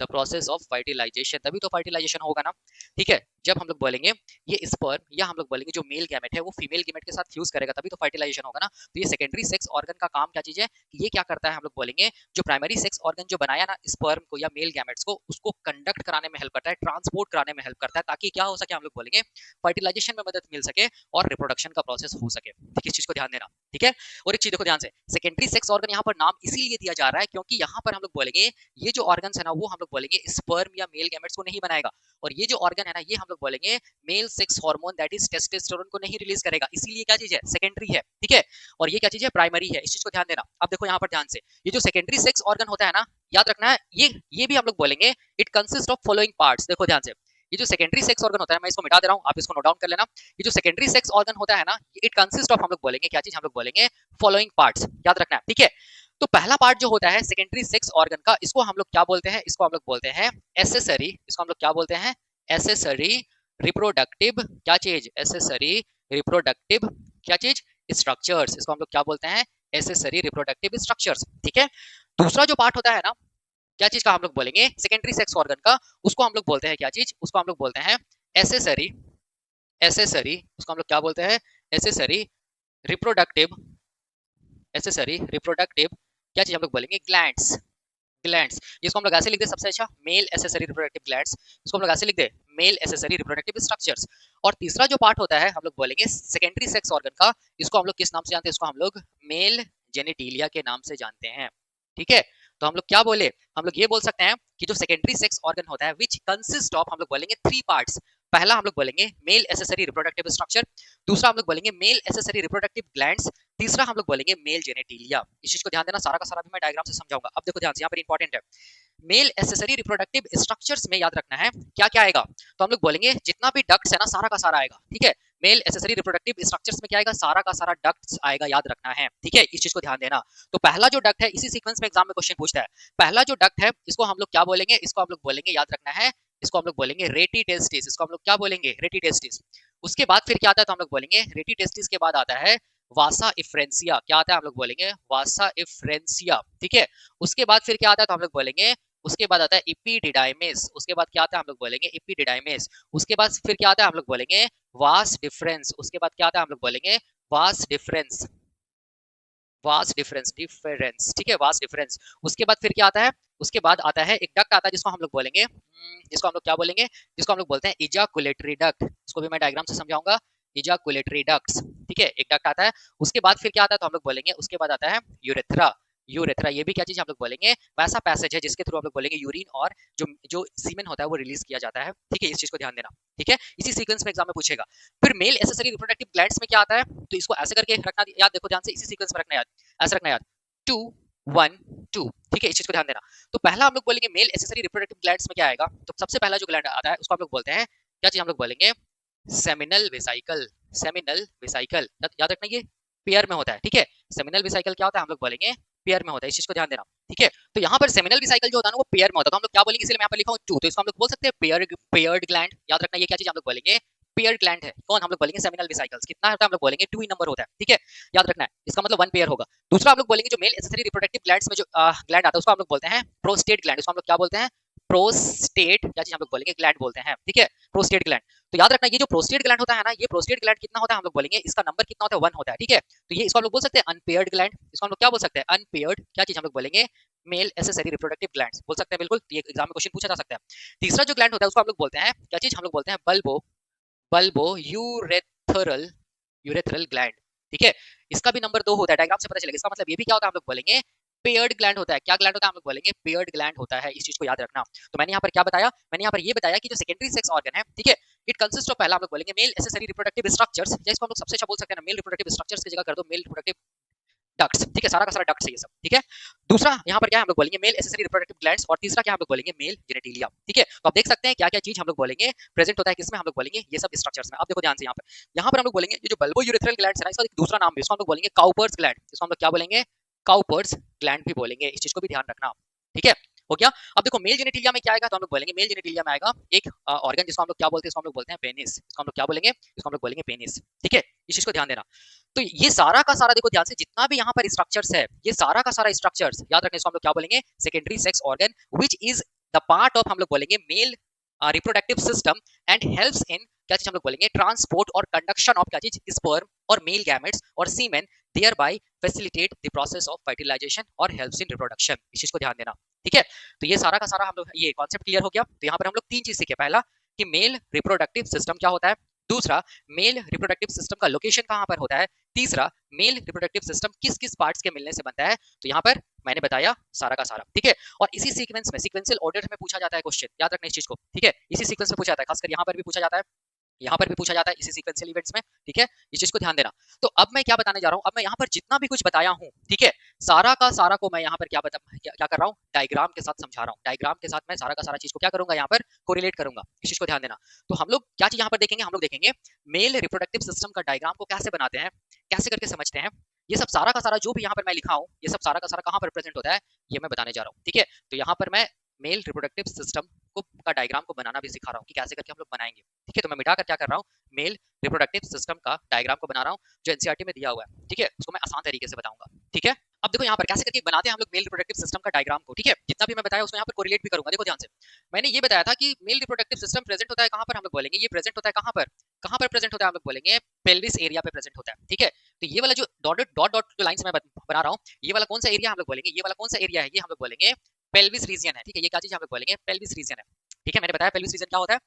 the process of fertilisation, तभी तो फर्टिलाइजेशन होगा ना। ठीक है, जब हम लोग बोलेंगे ये स्पर्म या हम लोग बोलेंगे जो मेल गैमेट है वो फीमेल गैमेट के साथ फ्यूज करेगा, तभी तो फर्टिलाइजेशन होगा ना। तो ये सेकेंडरी सेक्स ऑर्गन का काम क्या चीज है, ये क्या करता है, हम लोग बोलेंगे जो प्राइमरी सेक्स ऑर्गन जो बनाया ना स्पर्म को या मेल गैमेट्स को, उसको कंडक्ट कराने में हेल्प करता है, ट्रांसपोर्ट कराने में हेल्प करता है, ताकि क्या हो सके, हम लोग बोलेंगे फर्टिलाइजेशन में मदद मिल सके और रिप्रोडक्शन का प्रोसेस हो सके। ठीक है, इस चीज को ध्यान देना। ठीक है, और एक चीज देखो ध्यान से, सेकेंडरी सेक्स ऑर्गन यहाँ पर नाम इसीलिए दिया जा रहा है क्योंकि यहाँ पर हम लोग बोलेंगे ये जो ऑर्गन्स है ना वो हम लोग बोलेंगे स्पर्म या मेल गैमेट्स को नहीं बनाएगा, और ये जो ऑर्गन है ना ये हम लोग बोलेंगे male sex hormone that is testosterone को नहीं रिलीज करेगा, इसीलिए क्या चीज है, सेकेंडरी है। ठीक है, और ये क्या चीज है, प्राइमरी है, इस चीज को ध्यान देना। अब देखो यहाँ पर ध्यान से, ये जो सेकेंडरी सेक्स ऑर्गन होता है ना, याद रखना है, ये भी हम लोग बोलेंगे it consist of following parts. देखो ध्यान से, ये जो सेकेंडरी सेक्स ऑर्गन होता है, मैं इसको मिटा दे रहा हूँ, आप इसको नोट डाउन कर लेना। ये जो सेकेंडरी सेक्स ऑर्गन होता है ना, इट कंसिस्ट ऑफ हम लोग बोलेंगे क्या चीज, हम लोग बोलेंगे फॉलोइंग पार्ट्स, याद रखना है। ठीक है, तो पहला पार्ट जो होता है सेकेंडरी सेक्स ऑर्गन का, इसको हम लोग क्या बोलते हैं, इसको हम लोग बोलते हैं एसेसरी, इसको हम लोग क्या बोलते हैं, एसेसरी रिप्रोडक्टिव क्या चीज, एसेसरी रिप्रोडक्टिव क्या चीज, स्ट्रक्चर्स, इसको हम लोग क्या बोलते हैं, एसेसरी रिप्रोडक्टिव स्ट्रक्चर्स। ठीक है, दूसरा जो पार्ट होता है ना, क्या चीज का हम लोग बोलेंगे, सेकेंडरी सेक्स ऑर्गन का, उसको हम लोग बोलते हैं क्या चीज, उसको हम लोग बोलते हैं एसेसरी, एसेसरी उसको हम लोग क्या बोलते हैं, एसेसरी रिप्रोडक्टिव, एसेसरी रिप्रोडक्टिव क्या चीज हम लोग बोलेंगे, ग्लैंड्स, ग्लैंड्स। इसको हम लोग ऐसे लिख दे सबसे अच्छा, मेल एसेसरी रिप्रोडक्टिव ग्लैंड्स, इसको हम लोग ऐसे लिख दे मेल एसेसरी रिप्रोडक्टिव स्ट्रक्चर्स। और तीसरा जो पार्ट होता है हम लोग बोलेंगे सेकेंडरी सेक्स ऑर्गन का, इसको हम लोग किस नाम से जानते हैं, इसको हम लोग मेल जेनिटिलिया के नाम से जानते हैं। ठीक है, तो हम लोग क्या बोले, हम लोग ये बोल सकते हैं कि जो सेकेंडरी सेक्स ऑर्गन होता है विच कंसिस्ट ऑफ, हम लोग बोलेंगे थ्री पार्ट्स। पहला हम लोग बोलेंगे मेल एसेसरी रिप्रोडक्टिव स्ट्रक्चर, दूसरा हम लोग बोलेंगे मेल एसेसरी रिप्रोडक्टिव ग्लैंड्स, तीसरा हम लोग बोलेंगे मेल जेनेटिलिया। इस चीज को ध्यान देना, सारा का सारा भी मैं डायग्राम से समझाऊंगा। अब देखो ध्यान से, यहाँ पर इंपॉर्टेंट है, मेल एसेसरी रिप्रोडक्टिव स्ट्रक्चर्स में याद रखना है क्या क्या आएगा, तो हम लोग बोलेंगे जितना भी डक्ट्स है ना सारा का सारा आएगा। ठीक है, मेल एसेसरी रिप्रोडक्टिव स्ट्रक्चर्स में क्या आएगा, सारा का सारा डक्ट्स आएगा, याद रखना है। ठीक है, इस चीज को ध्यान देना। तो पहला जो डक्ट है, इसी सीक्वेंस में एग्जाम में क्वेश्चन पूछता है, पहला जो डक्ट है इसको हम लोग क्या बोलेंगे, इसको हम लोग बोलेंगे, याद रखना है, इसको हम लोग बोलेंगे रेटी टेस्टिस, इसको हम लोग क्या बोलेंगे, रेटी टेस्टिस। उसके बाद फिर क्या आता है, तो हम लोग बोलेंगे रेटी टेस्टिस के बाद आता है वासा इफ्रेंसिया, क्या आता है, हम लोग बोलेंगे वासा इफ्रेंसिया। ठीक है, उसके बाद फिर क्या आता है, तो हम लोग बोलेंगे, उसके बाद आता है इपीडिडाइमिस, उसके बाद क्या आता है, हम लोग बोलेंगे इपीडिडाइमिस। उसके बाद फिर क्या आता है, हम लोग बोलेंगे वास डिफरेंस। उसके बाद क्या आता है, हम लोग बोलेंगे vas deferens, vas deferens, difference. ठीक है, वास डिफरेंस। उसके बाद फिर क्या आता है, उसके बाद आता है एक डक्ट आता है जिसको हम लोग बोलेंगे, जिसको हम लोग क्या बोलेंगे, जिसको हम लोग बोलते हैं इजाकुलेटरी डक्ट। इसको भी मैं डायग्राम से समझाऊंगा, इजाकुलेटरी डक्ट्स। ठीक है, एक डक्ट आता है। उसके बाद फिर क्या आता है, तो हम लोग बोलेंगे, उसके बाद आता है यूरेथ्रा, यूरेथ्रा ये भी क्या चीज हम लोग बोलेंगे, वैसा पैसेज है जिसके थ्रू हम लोग बोलेंगे यूरिन और जो जो सीमेन होता है वो रिलीज किया जाता है। ठीक है, इस चीज को ध्यान देना। ठीक है, इसी सीक्वेंस में एग्जाम में पूछेगा। फिर मेल एसेसरी रिप्रोडक्टिव ग्लैंड्स में क्या आता है, तो इसको ऐसे करके रखना याद, देखो ध्यान से, इसी सीक्वेंस में रखना याद, ऐसे रखना याद, 2 1 2। ठीक है, इस चीज को ध्यान देना। तो पहला हम लोग बोलेंगे मेल एसेसरी रिप्रोडक्टिव ग्लैंड्स में क्या आएगा, तो सबसे पहला जो ग्लैंड आता है उसको हम लोग बोलते हैं क्या चीज, हम लोग बोलेंगे सेमिनल वेसाइकल, सेमिनल वेसाइकल, याद रखना ये पेयर में होता है। ठीक है, सेमिनल वेसाइकल क्या होता है, हम लोग बोलेंगे पेयर में होता है, इस चीज को ध्यान देना। ठीक है, तो यहाँ पर सेमिनल वेसाइकल जो होता है ना वो पेयर में होता है, तो हम लोग क्या बोलेंगे, इसलिए मैं यहाँ पर लिखा हूँ 2, तो इसको हम लोग बोल सकते हैं पेयर्ड ग्लैंड। याद रखना ये क्या चीज हम लोग बोलेंगे, पेयर्ड ग्लैंड है। कौन, हम लोग बोलेंगे सेमिनल वेसाइकल्स, कितना होता है, हम लोग बोलेंगे 2 ही नंबर होता है। ठीक है, याद रखना है, इसका मतलब 1 पेयर होगा। दूसरा हम लोग बोलेंगे जो मेल एसेसरी रिप्रोडक्टिव ग्लैंड्स में जो ग्लैंड आता है उसको हम लोग बोलते हैं प्रोस्टेट ग्लैंड, इसको हम लोग क्या बोलते हैं, प्रोस्टेट क्या चीज हम लोग बोलेंगे, ग्लैंड बोलते हैं। ठीक है, प्रोस्टेट ग्लैंड। तो याद रखना ये जो प्रोस्टेट ग्लैंड होता है ना, ये प्रोस्टेट ग्लैंड कितना होता है, हम लोग बोलेंगे इसका नंबर कितना होता है, 1 होता है। ठीक है, तो ये इसको हम लोग बोल सकते हैं अनपेयर्ड ग्लैंड, इसको हम लोग क्या बोल सकते हैं, अनपेयर्ड क्या चीज हम लोग बोलेंगे, मेल एसेसरी रिप्रोडक्टिव ग्लैंड्स बोल सकते हैं, बिल्कुल, ये एग्जाम में क्वेश्चन पूछा जा सकता है। तीसरा जो ग्लैंड होता है उसको हम लोग बोलते हैं क्या चीज, हम लोग बोलते हैं bulbo, bulbo urethral, urethral gland. ठीक है, इसका भी नंबर 2 होता है, डायग्राम से पता चलेगा। इसका मतलब ये भी क्या होता है, हम लोग बोलेंगे पेयर्ड ग्लैंड होता है। क्या ग्लैंड होता है? हम लोग बोलेंगे पेयर्ड ग्लैंड होता है, इस चीज को याद रखना। तो मैंने यहाँ पर क्या बताया? मैंने यहाँ पर ये बताया कि जो सेकेंडरी सेक्स ऑर्गन है, ठीक है, इट कंसिस्ट ऑफ, पहला हम लोग बोलेंगे मेल एसेसरी रिप्रोडक्टिव स्ट्रक्चर्स, या इसको हम लोग सबसे अच्छा बोल सकते हैं ना, मेल रिप्रोडक्टिव स्ट्रक्चर्स की जगह कर दो मेल रिप्रोडक्टिव डक्ट्स, ठीक है, सारा का सारा डक्ट्स है ये सब, ठीक है। दूसरा यहाँ पर क्या है? हम लोग बोलेंगे मेल एसेसरी रिप्रोडक्टिव ग्लैंड्स, और तीसरा क्या हम लोग बोलेंगे? मेल जेनेटिलिया, ठीक है। तो आप देख सकते हैं क्या क्या चीज हम लोग बोलेंगे प्रेजेंट होता है किसमें? हम लोग बोलेंगे ये सब स्ट्रक्चर्स में। अब देखो ध्यान से यहाँ पर हम लोग बोलेंगे ये जो बल्बो यूरेथ्रल ग्लैंड्स है ना, इसका एक दूसरा नाम भी, इसको हम लोग बोलेंगे काउपर्स ग्लैंड, इसको हम लोग क्या बोलेंगे? काउपर्स ग्लैंड भी बोलेंगे, इस चीज को भी ध्यान रखना, ठीक है, हो गया। अब देखो मेल जेनेटिलिया में क्या आएगा? तो हम लोग बोलेंगे मेल जेनेटिलिया में आएगा एक ऑर्गन जिसको हम लोग क्या बोलते हैं? इसको हम लोग बोलते हैं पेनिस, इसको हम लोग क्या बोलेंगे? इसको हम लोग बोलेंगे पेनिस, ठीक है, इस चीज को ध्यान देना। तो ये सारा का सारा देखो ध्यान से, जितना भी यहाँ पर स्ट्रक्चर्स है, ये सारा का सारा स्ट्रक्चर्स याद रखने, इसको हम लोग क्या बोलेंगे? Secondary sex organ, which is the part of, हम लोग बोलेंगे male reproductive system, and helps in, क्या चीज हम लोग बोलेंगे? ट्रांसपोर्ट और कंडक्शन ऑफ क्या चीज? स्पर्म और मेल गैमेट्स और semen, thereby facilitate the process of fertilization और हेल्प्स इन रिप्रोडक्शन, इस चीज को ध्यान देना, ठीक है। तो ये सारा का सारा हम लोग, ये कॉन्सेप्ट क्लियर हो गया। तो यहाँ पर हम लोग तीन चीज सीखे, पहला कि मेल रिप्रोडक्टिव सिस्टम क्या होता है, दूसरा मेल रिप्रोडक्टिव सिस्टम का लोकेशन कहाँ पर होता है, तीसरा मेल रिप्रोडक्टिव सिस्टम किस किस पार्ट्स के मिलने से बनता है। तो यहाँ पर मैंने बताया सारा का सारा, ठीक है। और इसी सीक्वेंस में, सीक्वेंशियल ऑर्डर में पूछा जाता है क्वेश्चन, याद रखना इस चीज को, ठीक है, इसी सीक्वेंस में पूछा जाता है, खासकर यहाँ पर भी पूछा जाता है, यहाँ पर भी पूछा जाता है इसी सीक्वेंशियल इवेंट्स में, ठीक है, इस चीज को ध्यान देना। तो अब मैं क्या बताने जा रहा हूँ? अब मैं यहाँ पर जितना भी कुछ बताया हूँ, ठीक है, सारा का सारा को मैं यहाँ पर क्या कर रहा हूँ? डायग्राम के साथ समझा रहा हूँ, डायग्राम के साथ मैं सारा का सारा चीज को क्या करूंगा? यहाँ पर कोरिलेट करूंगा, इस चीज को ध्यान देना। तो हम लोग क्या चीज यहाँ पर देखेंगे? हम लोग देखेंगे मेल रिप्रोडक्टिव सिस्टम का डायग्राम को कैसे बनाते हैं, कैसे करके समझते हैं, ये सब सारा का सारा जो भी यहाँ पर मैं लिखा हूँ, ये सब सारा का सारा कहाँ पर प्रेजेंट होता है, ये मैं बताने जा रहा हूँ, ठीक है। तो यहाँ पर मैं मेल रिप्रोडक्टिव सिस्टम को का डायग्राम को बनाना भी सिखा रहा हूँ कि कैसे करके हम लोग बनाएंगे, ठीक है। तो मैं मिटा कर क्या कर रहा हूँ? मेल रिप्रोडक्टिव सिस्टम का डायग्राम को बना रहा हूँ, जो एनसीईआरटी में दिया हुआ है, ठीक है, उसको मैं आसान तरीके से बताऊंगा, ठीक है। अब देखो यहाँ पर कैसे करके बनाते हैं हम लोग मेल रिप्रोडक्टिव सिस्टम का डायग्राम को, ठीक है, जितना भी मैं बताया उसको यहाँ पर कोरिलेट भी करूंगा। देखो ध्यान से, मैंने ये बताया था कि मेल रिप्रोडक्टिव सिस्टम प्रेजेंट होता है कहाँ पर? हम लोग बोलेंगे ये प्रेजेंट होता है कहाँ पर प्रेजेंट होता है? हम लोग बोलेंगे पेल्विस एरिया पे प्रेजेंट होता है, ठीक है। तो ये वाला जो डॉट डॉट डॉट लाइन मैं बना रहा हूँ, ये वाला कौन सा एरिया हम लोग बोलेंगे? ये वाला कौन सा एरिया है? ये हम लोग बोलेंगे पेल्विस रीजन है, ठीक है, ये क्या चीज हम लोग बोलेंगे? पेल्विस रीजन है, ठीक है। मैंने बताया पेल्विस रीजन क्या होता है।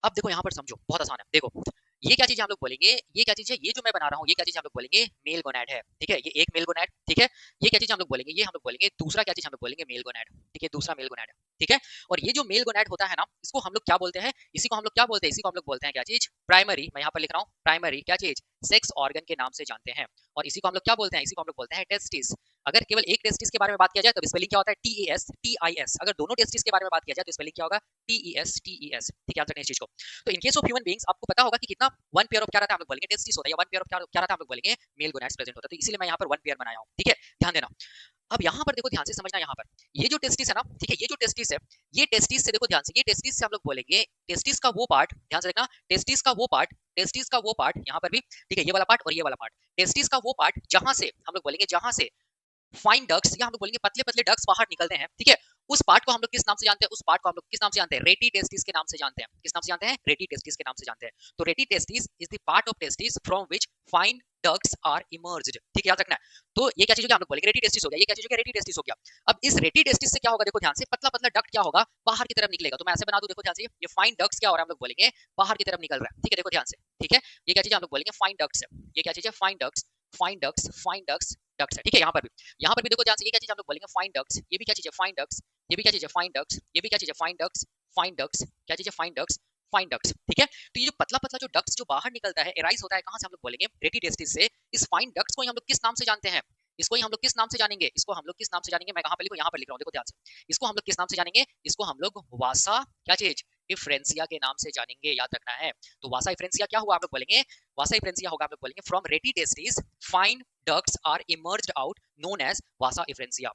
अब देखो यहाँ पर समझो, बहुत आसान है, देखो ये क्या चीज हम लोग बोलेंगे? ये क्या चीज है? ये जो मैं बना रहा हूँ, ये क्या चीज हम लोग बोलेंगे? मेल गोनैड है, ठीक है, ये एक मेल गोनैड, ठीक है। ये क्या चीज हम लोग बोलेंगे? ये हम लोग बोलेंगे दूसरा क्या चीज हम लोग बोलेंगे? मेल गोनैड, ठीक है, दूसरा मेल गोनैड है, ठीक है। और ये जो मेल गोनैड होता है ना, इसको हम लोग क्या बोलते हैं? इसी को हम लोग क्या बोलते हैं? इसी को हम लोग बोलते हैं क्या चीज? प्राइमरी, मैं यहाँ पर लिख रहा हूँ प्राइमरी क्या चीज? सेक्स ऑर्गन के नाम से जानते हैं। और इसी को हम लोग क्या बोलते हैं? इसी को हम लोग बोलते हैं टेस्टिस। अगर केवल एक टेस्टिस के बारे में बात किया जाए तो स्पेलिंग क्या होता है? TES, अगर दोनों टेस्टिस के बारे में बात किया जाए तो स्पेलिंग क्या होगा? TES, ठीक है, याद रखना इस चीज को। तो in case of human beings आपको पता होगा कि कितना वन पेयर ऑफ क्या रहता है? हम लोग बोलेंगे टेस्टिस होता है, या वन पेयर ऑफ क्या रहता है? हम लोग बोलेंगे मेल गोनैड्स प्रेजेंट होता है। तो इसीलिए मैं यहाँ पर वन पेयर बनाया हूँ, ठीक है, ध्यान देना। अब यहाँ पर देखो ध्यान से समझना, यहाँ पर ये जो टेस्टिस है ना, ठीक है, ये जो टेस्टिस है, ये टेस्टिस से देखो ध्यान से, ये टेस्टिस से हम लोग बोलेंगे टेस्टिस का वो पार्ट, ध्यान से देखना, टेस्टिस का वो पार्ट, टेस्टिस का वो पार्ट यहाँ पर भी, ठीक है, ये वाला पार्ट और ये वाला पार्ट, टेस्टिस का वो पार्ट जहां से हम लोग बोलेंगे, जहां से फाइन डक्ट्स, या हम लोग बोलेंगे पतले पतले डक्ट्स बाहर निकलते हैं, ठीक है, उस पार्ट को हम लोग किस नाम से जानते हैं? उस पार्ट को हम लोग किस नाम से जानते हैं? रेटी टेस्टिस के नाम से जानते हैं। किस नाम से जानते हैं? रेटी टेस्टिस के नाम से जानते हैं। तो rete testis is the part of testis from which fine ducts are emerged, ठीक है, याद रखना है। तो ये क्या चीज हो गया? हम लोग बोलेंगे रेटी टेस्टिस हो गया, ये क्या चीज हो गया? रेटी टेस्टिस हो गया। अब इस रेटी टेस्टिस से क्या होगा? देखो ध्यान से, पतला पतला डक्ट क्या होगा? बाहर की तरफ निकलेगा। तो मैं ऐसे बना दूं, देखो ध्यान से, ये फाइन डक्ट्स क्या हो रहा है? हम लोग बोलेंगे बाहर की तरफ निकल रहा है, ठीक है, देखो ध्यान से, ठीक है, ये क्या चीज है? हम लोग बोलेंगे फाइन डक्ट्स है। ये क्या चीज है? Fine ducts, fine ducts, fine ducts, ducts है, ठीक है। यहाँ पर भी देखो ध्यान से, ये क्या चीज हम लोग बोलेंगे? Fine ducts. ये भी क्या चीज है? Fine ducts. ये भी क्या चीज है? Fine ducts. ये भी क्या चीज है? फाइन डक्ट्स, फाइन डक्ट्स, क्या चीज है? फाइन डक्ट्स, फाइन डक्ट्स, ठीक है। तो ये जो पतला पतला जो डक्ट्स जो बाहर निकलता है, एराइज होता है कहाँ से? हम लोग बोलेंगे रेटी टेस्टिस से। इस फाइन डक्ट्स को ही हम लोग किस नाम से जानते हैं? इसको ही हम लोग किस नाम से जानेंगे? इसको हम लोग किस नाम से जानेंगे? मैं कहाँ पे लिखूं? यहाँ पर लिख रहा हूँ, देखो ध्यान से, इसको हम लोग किस नाम से जानेंगे? इसको हम लोग वासा क्या चीज? इफ्रेंसिया के नाम से जानेंगे, याद रखना है। तो वासा इफ्रेंसिया क्या हुआ? हम लोग बोलेंगे वासा इफ्रेंसिया होगा, हम लोग बोलेंगे from rete testis fine ducts are emerged out known as vasa efferentia,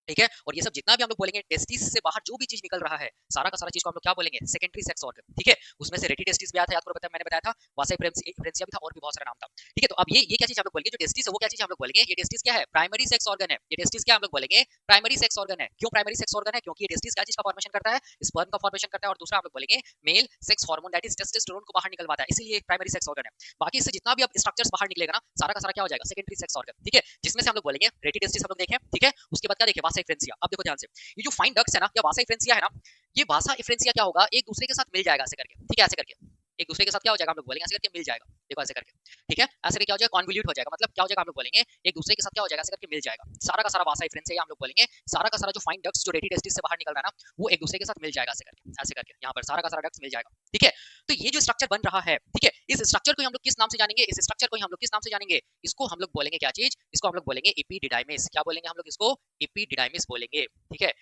ठीक है। और ये सब जितना भी हम लोग बोलेंगे टेस्टिस से बाहर जो भी चीज निकल रहा है, सारा का सारा चीज को हम लोग क्या बोलेंगे? सेकेंडरी सेक्स ऑर्गन, ठीक है। उसमें से रेटी टेस्टिस भी आया था, याद करो, पता है मैंने बताया था, वासा इफ्रेंसिया भी था, और भी बहुत सारा नाम था, ठीक है। तो अब ये क्या चीज हम लोग बोलेंगे? जो टेस्टिस है वो क्या चीज हम लोग बोलेंगे? ये टेस्टिस क्या है? प्राइमरी सेक्स ऑर्गन है। ये टेस्टिस क्या हम लोग बोलेंगे? प्राइमरी सेक्स ऑर्गन है। क्यों प्राइमरी सेक्स ऑर्गन है? क्योंकि ये टेस्टिस क्या चीज का फॉर्मेशन करता है? स्पर्म का फॉर्मेशन करता है। और दूसरा हम लोग बोलेंगे male sex hormone that is testosterone को बाहर निकलवाता है, इसीलिए प्राइमरी सेक्स ऑर्गन है। बाकी इससे जितना भी अब स्ट्रक्चर्स बाहर निकलेगा ना, सारा का सारा क्या हो जाएगा? सेकेंडरी सेक्स ऑर्गन, ठीक है, जिसमें से हम लोग बोलेंगे रेटी टेस्टिस हम लोग देखें, ठीक है। उसके बाद क्या देखें? वासा इफ्रेंसिया। अब देखो ध्यान से, ये जो फाइन डक्ट्स है ना, या वासा इफ्रेंसिया है ना, ये वासा इफ्रेंसिया क्या होगा? एक दूसरे के साथ मिल जाएगा ऐसे करके, ठीक है, ऐसे करके एक दूसरे के साथ क्या हो जाएगा? हम लोग बोलेंगे ऐसे करके मिल जाएगा, देखो ऐसे करके, ठीक है, ऐसे करके क्या हो जाएगा, कॉन्वोल्यूट हो जाएगा, मतलब क्या हो जाएगा, हम लोग बोलेंगे एक दूसरे के साथ क्या हो जाएगा, ऐसे करके मिल जाएगा, सारा का सारा वासा डिफरेंस है, हम लोग बोलेंगे सारा का सारा जो फाइन डक्ट्स जो रेडी टेस्टिस से बाहर निकल रहा है ना, वो एक दूसरे के साथ मिल जाएगा, ऐसे करके यहाँ पर सारा का सारा डक्ट्स मिल जाएगा, ठीक है। तो ये जो स्ट्रक्चर बन रहा है, ठीक है, इस स्ट्रक्चर को हम लोग किस नाम से जानेंगे, इस स्ट्रक्चर को हम लोग किस नाम से जानेंगे, इसको हम लोग बोलेंगे क्या चीज, इसको हम लोग बोलेंगे एपिडिडाइमिस, क्या बोलेंगे हम लोग इसको, एपिडिडाइमिस बोलेंगे, ठीक है,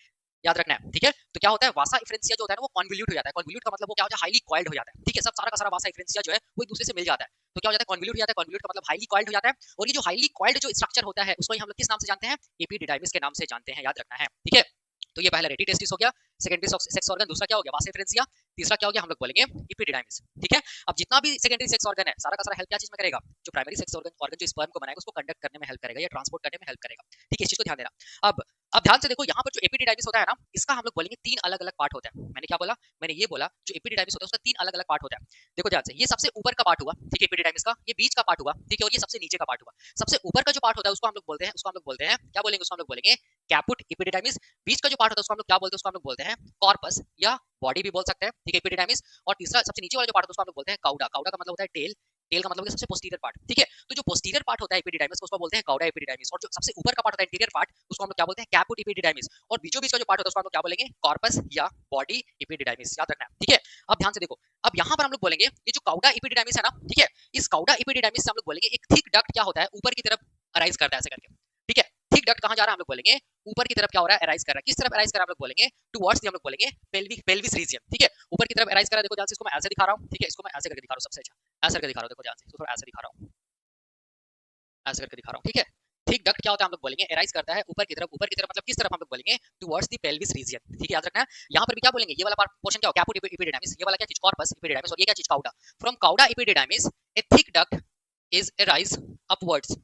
याद रखना है, ठीक है। तो क्या होता है, वासा इफरेंसिया जो होता है ना, वो कॉन्वोल्यूट हो जाता है, कॉन्वोल्यूट का मतलब वो क्या हो जाता है, हाईली कॉइल्ड हो जाता है, ठीक है, सब सारा का सारा वासा इफरेंसिया जो है वो एक दूसरे से मिल जाता है, तो क्या हो जाता है, कॉन्वोल्यूट हो जाता है, कॉन्वोल्यूट का मतलब हाईली कॉइल्ड हो जाता है, और ये जो हाईली कॉइल्ड जो स्ट्रक्चर होता है उसको हम लोग किस नाम से जानते हैं, एपिडिडाइमिस के नाम से जानते हैं, याद रखना है, ठीक है। तो ये पहला रेटिटेस्टिस हो गया, सेकेंडरी सेक्स ऑर्गन, दूसरा क्या हो गया, वासा इफरेंसिया, तीसरा क्या हो गया, हम लोग बोलेंगे एपिडिडाइमिस, ठीक है। अब जितना भी सेकेंडरी सेक्स ऑर्गन है, सारा का सारा हेल्प क्या चीज में करेगा, जो प्राइमरी सेक्स ऑर्गन जो स्पर्म को बनाएगा उसको कंडक्ट करने में हेल्प करेगा या ट्रांसपोर्ट करने में हेल्प करेगा, ठीक है, इस चीज को ध्यान देना। अब ध्यान से देखो, यहाँ पर जो एपिडिडाइमिस होता है ना, इसका हम लोग बोलेंगे तीन अलग अलग पार्ट होता है, मैंने क्या बोला, मैंने ये बोला जो एपिडिडाइमिस होता है उसका तीन अलग अलग पार्ट होता है, देखो ध्यान से, ये सबसे ऊपर का पार्ट हुआ, ठीक है, एपिडिडाइमिस का, ये बीच का पार्ट हुआ, ठीक है, और ये सबसे नीचे का पार्ट हुआ। सबसे ऊपर का जो पार्ट होता है उसको हम लोग बोलते हैं, क्या बोलेंगे, उसको हम लोग बोलेंगे कैपुट एपिडिडाइमिस। बीच का जो पार्ट होता है उसको हम लोग क्या बोलते हैं, उसको हम लोग बोलते हैं कॉर्पस या बॉडी भी बोल सकते हैं, ठीक है, एपिडिडाइमिस। और तीसरा सबसे नीचे वाला जो पार्ट होता है उसको हम लोग बोलते हैं काउडा, काउडा का मतलब होता है टेल, टेल का मतलब है सबसे पोस्टीरियर पार्ट, ठीक है। तो जो पोस्टीरियर पार्ट होता है एपिडिडाइमिस उसको बोलते हैं काउडा एपिडिडाइमिस, और जो सबसे ऊपर का पार्ट होता है इंटीरियर पार्ट उसको हम लोग क्या बोलते हैं, कैपुट एपिडिडाइमिस, और बीचों बीच का जो पार्ट होता है उसको हम लोग क्या बोलेंगे, कॉर्पस या बॉडी एपिडिडाइमिस, याद रखना है, ठीक है। अब ध्यान से देखो, अब यहाँ पर हम लोग बोलेंगे ये जो काउडा एपिडिडाइमिस है ना, ठीक है, इस काउडा एपिडिडाइमिस से हम लोग बोलेंगे एक थिक डक्ट क्या होता है, ऊपर की तरफ अराइज करता है ऐसे करके, ठीक है। थिक डक्ट कहाँ जा रहा है, हम लोग बोलेंगे ऊपर की तरफ क्या हो रहा है, अराइज कर रहा है, किस तरफ अराइज कर रहा है, हम लोग बोलेंगे टुवर्ड्स हम लोग बोलेंगे पेल्विस रीजन, ठीक है, ऊपर की तरफ अराइज कर रहा है। देखो ध्यान से, इसको मैं ऐसे दिखा रहा हूँ, ठीक है, इसको मैं ऐसे करके दिखा रहा हूँ, सबसे अच्छा ऐसे करके दिखा रहा हूँ, देखो ध्यान से, इसको थोड़ा ऐसे दिखा रहा हूँ, ऐसे करके दिखा रहा हूँ, ठीक है। थिक डक्ट क्या होता है, हम लोग बोलेंगे अराइज करता है ऊपर की तरफ मतलब किस तरफ, हम लोग बोलेंगे टुवर्ड्स द पेल्विस रीजन, ठीक है, याद रखना है। यहाँ पर भी क्या बोलेंगे, ये वाला पोर्शन क्या हो, कैपुट एपिडिडाइमिस, ये वाला क्या चीज, कॉर्पस एपिडिडाइमिस, और ये क्या चीज, cauda. From cauda epididymis a thick duct is arise upwards,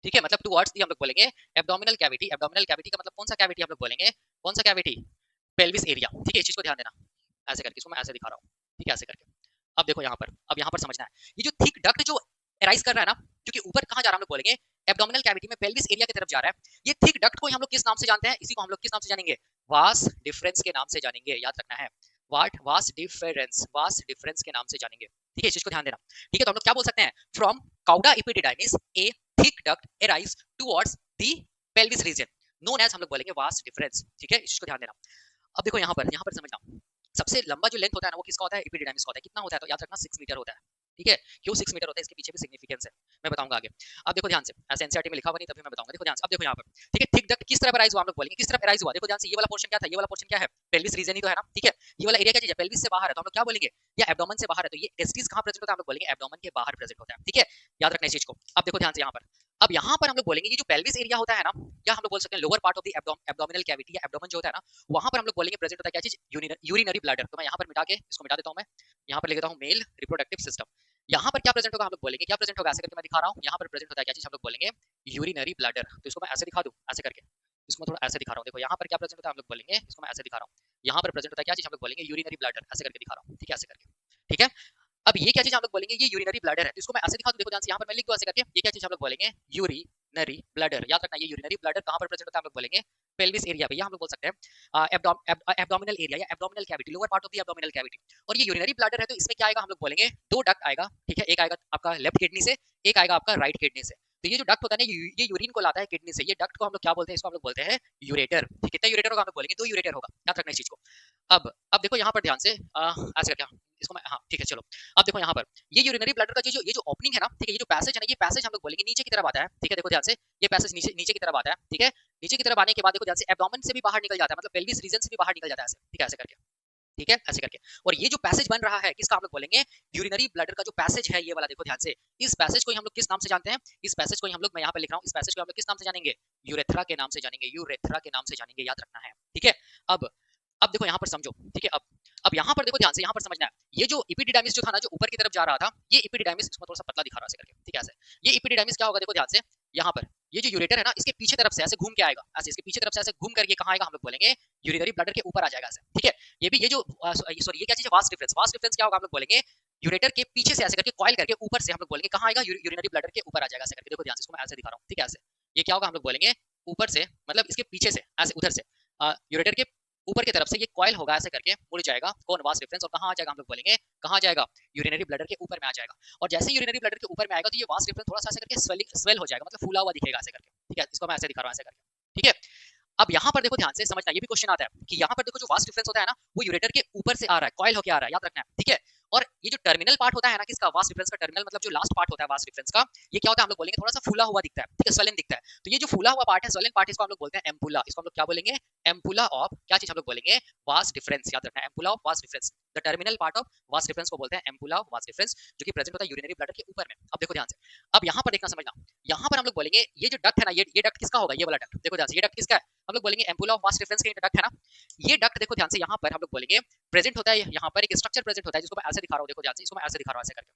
ठीक है, मतलब टुवर्ड्स दी हम लोग बोलेंगे एब्डोमिनल कैविटी, एब्डोमिनल कैविटी का मतलब कौन सा कैविटी हम लोग बोलेंगे, कौन सा कैविटी, पेल्विस एरिया, ठीक है, इस चीज को ध्यान देना, ऐसे करके, इसको मैं ऐसे दिखा रहा हूँ, ठीक है, ऐसे करके। अब देखो यहाँ पर, अब यहाँ पर समझना है, ये जो थिक डक्ट जो अराइज कर रहा है ना, क्योंकि ऊपर कहाँ जा रहा है, हम लोग बोलेंगे एब्डोमिनल कैविटी में पेल्विस एरिया की तरफ जा रहा है, ये थिक डक्ट को हम लोग किस नाम से जानते हैं, इसी को हम लोग किस नाम से जानेंगे, वास डिफरेंस के नाम से जानेंगे, याद रखना है, वास डिफरेंस के नाम से जानेंगे, ठीक है, इस चीज को ध्यान देना, ठीक है। तो हम लोग क्या बोल सकते हैं, from cauda epididymis a thick duct arise towards the pelvis region known as, हम लोग बोलेंगे वास डिफरेंस, ठीक है, इस चीज को ध्यान देना। अब देखो यहाँ पर समझना, सबसे लंबा जो लेंथ होता है ना वो किसका होता है, एपिडिडाइमिस का होता है, कितना होता है, तो याद रखना 6 मीटर होता है, ठीक है। क्यों 6 मीटर होता है, इसके पीछे भी सिग्निफिकेंस है, मैं बताऊंगा आगे। अब देखो ध्यान से, ऐसे एनसीईआरटी में लिखा हुआ नहीं तभी मैं बताऊंगा, देखो ध्यान से, अब देखो यहाँ पर, ठीक है, थिक डक्ट किस तरफ अराइज हुआ, हम लोग बोलेंगे किस तरफ अराइज हुआ, देखो ध्यान से, ये वाला पोर्शन क्या था, ये वाला पोर्शन क्या है, पेल्विस रीजन ही तो है ना, ठीक है। ये वाला एरिया क्या चीज है, पेल्विस से बाहर है, तो हम लोग क्या बोलेंगे, या एब्डोमेन से बाहर है, तो ये टेस्टिस कहाँ प्रेजेंट होता है, हम लोग बोलेंगे एब्डोमेन के बाहर प्रेजेंट होता है, ठीक है, याद रखना इस चीज को। अब देखो ध्यान से यहाँ पर, अब यहाँ पर हम लोग बोलेंगे ये जो पेल्विस एरिया होता है ना, या हम लोग बोल सकते हैं lower part of the abdominal cavity या एब्डोमेन जो होता है ना, वहां पर हम लोग बोलेंगे प्रेजेंट होता है क्या चीज, यूरिनरी ब्लैडर। तो मैं यहाँ पर मिटा के इसको मिटा देता हूँ, मैं यहाँ पर लिख देता हूँ मेल रिप्रोडक्टिव सिस्टम। यहाँ पर क्या प्रेजेंट होगा, हम लोग बोलेंगे क्या प्रेजेंट होगा, ऐसे करके मैं दिखा रहा हूँ, यहाँ पर प्रेजेंट होता है क्या चीज, हम लोग बोलेंगे यूरिनरी ब्लैडर। तो इसको मैं ऐसे दिखा दूँ, ऐसे करके, इसको थोड़ा ऐसे दिखा रहा हूँ, देखो यहाँ पर क्या प्रेजेंट होता है, हम लोग बोलेंगे, इसको मैं ऐसे दिखा रहा हूँ, यहाँ पर प्रेजेंट होता है क्या चीज, हम लोग बोलेंगे यूरिनरी ब्लैडर, ऐसे करके दिखा रहा हूँ, ठीक है, ऐसे करके, ठीक है। अब ये क्या चीज हम लोग बोलेंगे, ये यूरिनरी ब्लैडर है, तो इसको मैं ऐसे दिखा दूं, देखो ध्यान से, यहाँ पर मैं लिख दूं ऐसे करके, ये क्या चीज हम लोग बोलेंगे, यूरिनरी ब्लैडर, याद रखना, ये यूरिनरी ब्लैडर कहाँ पर प्रेजेंट होता है, हम लोग बोलेंगे पेल्विस एरिया पे, या हम लोग बोल सकते हैं एब्डोमिनल एरिया या abdominal cavity, lower part of the abdominal cavity. और ये यूरिनरी ब्लैडर है, तो इसमें क्या आएगा, हम लोग बोलेंगे दो डक्ट आएगा, ठीक है, एक आएगा आपका लेफ्ट किडनी से, एक आएगा आपका राइट किडनी से। तो ये जो डक्ट होता है ना, ये यूरिन को लाता है किडनी से, ये डक्ट को हम लोग क्या बोलते हैं, इसको हम लोग बोलते हैं यूरेटर, ठीक है, कितना यूरेटर होगा, हम लोग बोलेंगे 2 यूरेटर होगा, याद रखना इस चीज को। अब देखो यहाँ पर ध्यान से, ऐसे करके इसको मैं, हाँ ठीक है, चलो। अब देखो यहाँ पर ये यूरिनरी ब्लैडर का जो ये जो ओपनिंग है ना, ठीक है, ये जो पैसेज है ना, ये पैसेज हम लोग बोलेंगे नीचे की तरफ आता है, ठीक है, देखो ध्यान से, ये पैसेज नीचे नीचे की तरफ आता है, ठीक है, नीचे की तरफ आने के बाद देखो ध्यान से एब्डोमेन से भी बाहर निकल जाता है, मतलब पेल्विस रीजन से भी बाहर निकल जाता है ऐसे, ठीक है, ऐसे करके, ठीक है, ऐसे करके। और ये जो पैसेज बन रहा है किसका, हम लोग बोलेंगे यूरिनरी ब्लैडर का जो पैसेज है, ये वाला देखो ध्यान से, इस पैसेज को हम लोग किस नाम से जानते हैं, इस पैसेज को हम लोग, मैं यहाँ पे लिख रहा हूँ, इस पैसेज को हम लोग किस नाम से जानेंगे, यूरेथ्रा के नाम से जानेंगे, यूरेथ्रा के नाम से जानेंगे, याद रखना है, ठीक है। अब अब देखो यहाँ पर समझो, ठीक है, अब यहाँ पर देखो ध्यान से, यहाँ पर समझना है, ये जो एपिडिडाइमिस जो था ना, जो ऊपर की तरफ जा रहा था, ये एपिडिडाइमिस, इसको थोड़ा सा पतला दिखा रहा है करके, ठीक है, ऐसे, ये एपिडिडाइमिस क्या होगा, देखो ध्यान से, यहाँ पर ये जो यूरेटर है ना, इसके पीछे तरफ से ऐसे घूम के आएगा, ऐसे इसके पीछे तरफ से ऐसे घूम करके कहाँ आएगा, हम लोग बोलेंगे यूरिनरी ब्लैडर के ऊपर आ जाएगा ऐसे, ठीक है। ये भी ये जो सॉरी, ये क्या चीज है, वास्ट डिफरेंस क्या होगा, हम लोग बोलेंगे यूरेटर के पीछे से ऐसे करके कॉइल करके ऊपर से हम लोग बोलेंगे कहाँ आएगा, यूरिनरी ब्लैडर के ऊपर आ जाएगा ऐसे करके, देखो ध्यान से, इसको मैं ऐसे दिखा रहा हूँ, ठीक है, ऐसे, ये क्या होगा, हम लोग बोलेंगे ऊपर से, मतलब इसके पीछे से ऐसे, उधर से यूरेटर के ऊपर की तरफ से ये कॉइल होगा ऐसे करके मुड़ जाएगा, कौन वास डिफरेंस, और कहाँ आ जाएगा हम लोग बोलेंगे, कहाँ जाएगा, यूरिनरी ब्लडर के ऊपर में आ जाएगा। और जैसे यूरिनरी ब्लडर के ऊपर में आएगा तो ये वास डिफरेंस थोड़ा सा ऐसे करके स्वेल हो जाएगा, मतलब फूला हुआ दिखेगा ऐसे करके। ठीक है, इसको मैं ऐसे दिखा रहा हूँ ऐसे करके। ठीक है, अब यहाँ पर देखो ध्यान से समझना, ये भी क्वेश्चन आता है कि यहाँ पर देखो जो वास्ट डिफरेंस होता है ना, वो यूरेटर के ऊपर से आ रहा है, कॉइल होके आ रहा है, याद रखना है। ठीक है, और ये जो टर्मिनल पार्ट होता है ना किसका, वास्ट डिफरेंस का टर्मिनल, मतलब जो लास्ट पार्ट होता है वास्ट डिफरेंस का, ये क्या होता है हम लोग बोलेंगे थोड़ा सा फूला हुआ दिखता है। ठीक है, स्वलन दिखता है। तो ये जो फूला हुआ पार्ट है, स्वलन पार्ट, इसको हम लोग बोलते हैं एम्पुला। इसको हम लोग क्या बोलेंगे, एम्पुला ऑफ क्या चीज हम लोग बोलेंगे, वास्ट डिफरेंस। याद रखना है, ampulla of vast difference, the terminal part of vast difference को बोलते हैं एम्पुला ऑफ वास्ट डिफरेंस, जो कि प्रेजेंट होता है यूरिनरी ब्लडर के ऊपर में। अब देखो ध्यान से, अब यहाँ पर देखना समझना, यहाँ पर हम लोग बोलेंगे ये जो डक्ट है ना, ये डक्ट किसका होगा, ये वाला डक्ट। देखो ध्यान से, ये डक्ट किसका है, हम लोग बोलेंगे एम्पुला ऑफ वास्ट डिफरेंस का डक्ट है ना। ये डक्ट देखो ध्यान से, यहाँ पर हम लोग बोलेंगे प्रेजेंट होता है, यहाँ पर एक स्ट्रक्चर प्रेजेंट होता है जिसको मैं ऐसे दिखा रहा हूँ। देखो ध्यान से, इसको मैं ऐसे दिखा रहा हूँ ऐसे करके।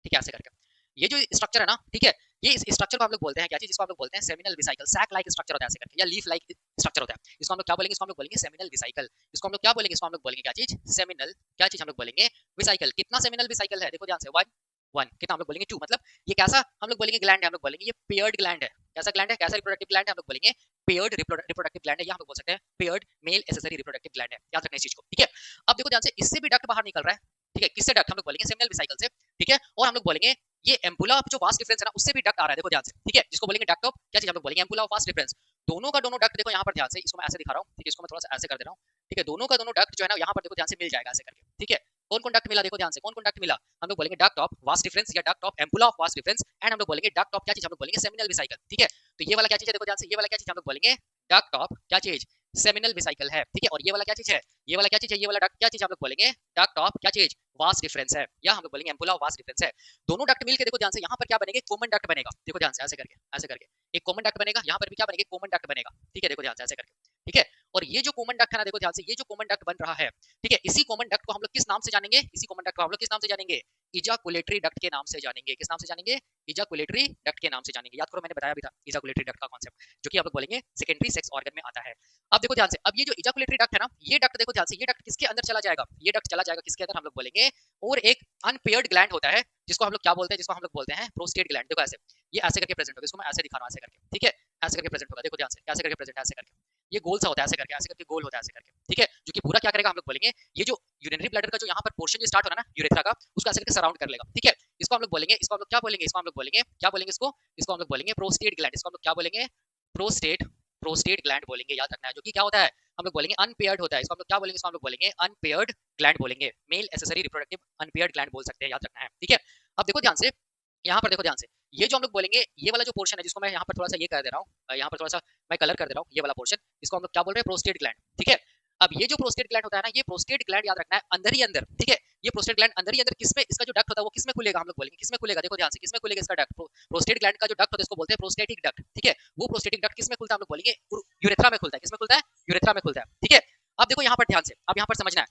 ठीक है, ऐसे करके ये जो स्ट्रक्चर है ना, ठीक है, ये इस स्ट्रक्चर को हम लोग बोलते हैं क्या चीज, जिसको हम लोग बोलते हैं seminal vesicle, sac like structure होता है ऐसे करके, या लीफ लाइक स्ट्रक्चर होता है। इसको हम लोग क्या बोलेंगे, इसको हम लोग बोलेंगे सेमिनल वेसिकल। इसको हम लोग क्या बोलेंगे, इसको हम लोग बोलेंगे क्या चीज, सेमिनल क्या चीज हम लोग बोलेंगे, वेसिकल। कितना सेमिनल वेसिकल है, देखो ध्यान से, वन वन। कितना हम लोग बोलेंगे, टू। मतलब ये कैसा हम लोग बोलेंगे ग्लैंड है, हम लोग बोलेंगे ये पेयर्ड ग्लैंड है। कैसा ग्लैंड है, कैसा रिप्रोडक्टिव ग्लैंड है, हम लोग बोलेंगे पेयर्ड रिप्रोडक्टिव ग्लैंड है, या हम लोग बोल सकते हैं paired male accessory reproductive gland है। याद रखना इस चीज को। ठीक है, अब देखो ध्यान से, इससे भी डक्ट बाहर निकल रहा है। ठीक है, किससे डक्ट, हम लोग बोलेंगे सेमिनल वेसिकल से। ठीक है, और हम लोग बोलेंगे ये एम्पुला जो वास्ट डिफरेंस है ना, उससे भी डक्ट आ रहा है, देखो ध्यान से। ठीक है, जिसको बोलेंगे डक्ट ऑफ क्या चीज, हम लोग बोलेंगे एम्पुला ऑफ वास्ट डिफरेंस। दोनों का दोनों डक्ट देखो यहाँ पर ध्यान से, इसको मैं ऐसे दिखा रहा हूँ। ठीक है, इसको मैं थोड़ा सा ऐसे कर दे रहा हूँ। ठीक है, दोनों का दोनों डक्ट जो है ना यहाँ पर देखो ध्यान से मिल जाएगा ऐसे करके। ठीक है, कौन कौन डक्ट मिला, देखो ध्यान से, कौन कौन डक्ट मिला, हम लोग बोलेंगे डक्ट ऑफ वास्ट डिफरेंस या duct of ampulla of vast difference, and हम लोग बोलेंगे डक्ट ऑफ क्या चीज, हम लोग बोलेंगे सेमिनल वेसिकल। ठीक है, तो ये वाला क्या चीज है, देखो ध्यान से, ये वाला क्या चीज हम लोग बोलेंगे डक्ट ऑफ क्या चीज, सेमिनल वेसिकल है। ठीक है, और ये वाला क्या चीज है, ये वाला क्या चीज है, ये वाला डक्ट क्या चीज हम लोग बोलेंगे डक्ट ऑफ क्या चीज, वास्ट डिफरेंस है, या हम लोग बोलेंगे एम्पुला ऑफ वास्ट डिफरेंस है। दोनों डक्ट मिलकर देखो ध्यान से, यहाँ पर क्या बनेगा, कॉमन डक्ट बनेगा। देखो ध्यान से, ऐसे करके एक कॉमन डक्ट बनेगा, यहाँ पर भी क्या बनेगा, कॉमन डक्ट बनेगा। ठीक है, देखो ध्यान से ऐसे करके। ठीक है, और ये जो कॉमन डक्ट है ना, देखो ध्यान से, ये जो कॉमन डक्ट बन रहा है, ठीक है, इसी कॉमन डक्ट को हम लोग किस नाम से जानेंगे, इसी कॉमन डक्ट को हम लोग किस नाम से जानेंगे, इजाकुलेटरी डक्ट के नाम से जानेंगे। किस नाम से जानेंगे, इजाकुलेटरी डक्ट के नाम से जानेंगे। याद करो, मैंने बताया भी था इजाकुलेटरी डक्ट का कॉन्सेप्ट, जो कि आप लोग बोलेंगे सेकेंडरी सेक्स ऑर्गन में आता है। अब देखो ध्यान से, अब ये जो इजाकुलेटरी डक्ट है ना, ये डक्ट देखो ध्यान से, ये डक्ट किसके अंदर चला जाएगा, ये डक्ट चला जाएगा किसके अंदर, हम लोग बोलेंगे, और एक अनपेयर्ड ग्लैंड होता है जिसको हम लोग क्या बोलते हैं, जिसको हम लोग बोलते हैं प्रोस्टेट ग्लैंड। देखो ऐसे, ये ऐसे करके प्रेजेंट होगा, इसको मैं ऐसे दिखा रहा हूं ऐसे करके। ठीक है, ऐसे करके प्रेजेंट होगा, देखो ध्यान से, कैसे करके प्रेजेंट है ऐसे करके, ये गोल सा होता है ऐसे करके गोल होता है ऐसे करके। ठीक है, जो कि पूरा क्या करेगा, हम लोग बोलेंगे ये जो यूरिनरी ब्लैडर का जो यहाँ पर पोर्शन जो स्टार्ट हो रहा है ना यूरेथ्रा का, उसको ऐसे करके सराउंड कर लेगा। ठीक है, इसको हम लोग बोलेंगे, इसको हम लोग क्या बोलेंगे, इसको हम लोग बोलेंगे क्या बोलेंगे, इसको हम लोग बोलेंगे प्रोस्टेट ग्लैंड। इसको हम लोग क्या बोलेंगे, प्रोस्टेट प्रोस्टेट ग्लैंड बोलेंगे। याद रखना है, जो कि क्या होता है, हम लोग बोलेंगे अनपेयर्ड होता है। इसको हम लोग क्या बोलेंगे, इसको हम लोग बोलेंगे अनपेयर्ड ग्लैंड बोलेंगे, male accessory reproductive unpaired gland बोल सकते हैं। याद रखना है। ठीक है, अब देखो ध्यान से, यहाँ पर देखो ध्यान से, ये जो हम लोग बोलेंगे, ये वाला जो पोर्शन है, जिसको मैं यहाँ पर थोड़ा सा ये कर दे रहा हूँ, यहाँ पर थोड़ा सा मैं कलर कर दे रहा हूँ, ये वाला पोर्शन, इसको हम लोग क्या बोल रहे हैं, प्रोस्टेट ग्लैंड। ठीक है, अब ये जो प्रोस्टेट ग्लैंड होता है ना, ये प्रोस्टेट ग्लैंड याद रखना है अंदर ही अंदर। ठीक है, ये प्रोस्टेट ग्लैंड अंदर ही अंदर किसमें, इसका जो डक्ट होता है वो किसमें खुलेगा, हम लोग बोलेंगे किसमें खुलेगा, देखो ध्यान से, किसमें खुलेगा इसका डक्ट, प्रोस्टेट ग्लैंड का जो डक्ट होता है इसको बोलते हैं प्रोस्टेटिक डक्ट। ठीक है, वो प्रोस्टेटिक डक्ट किसमें खुलता है, हम लोग बोलेंगे यूरेथ्रा में खुलता है। किसमें खुलता है, यूरेथ्रा में खुलता है। ठीक है, अब देखो यहाँ पर ध्यान से, अब यहाँ पर समझना है,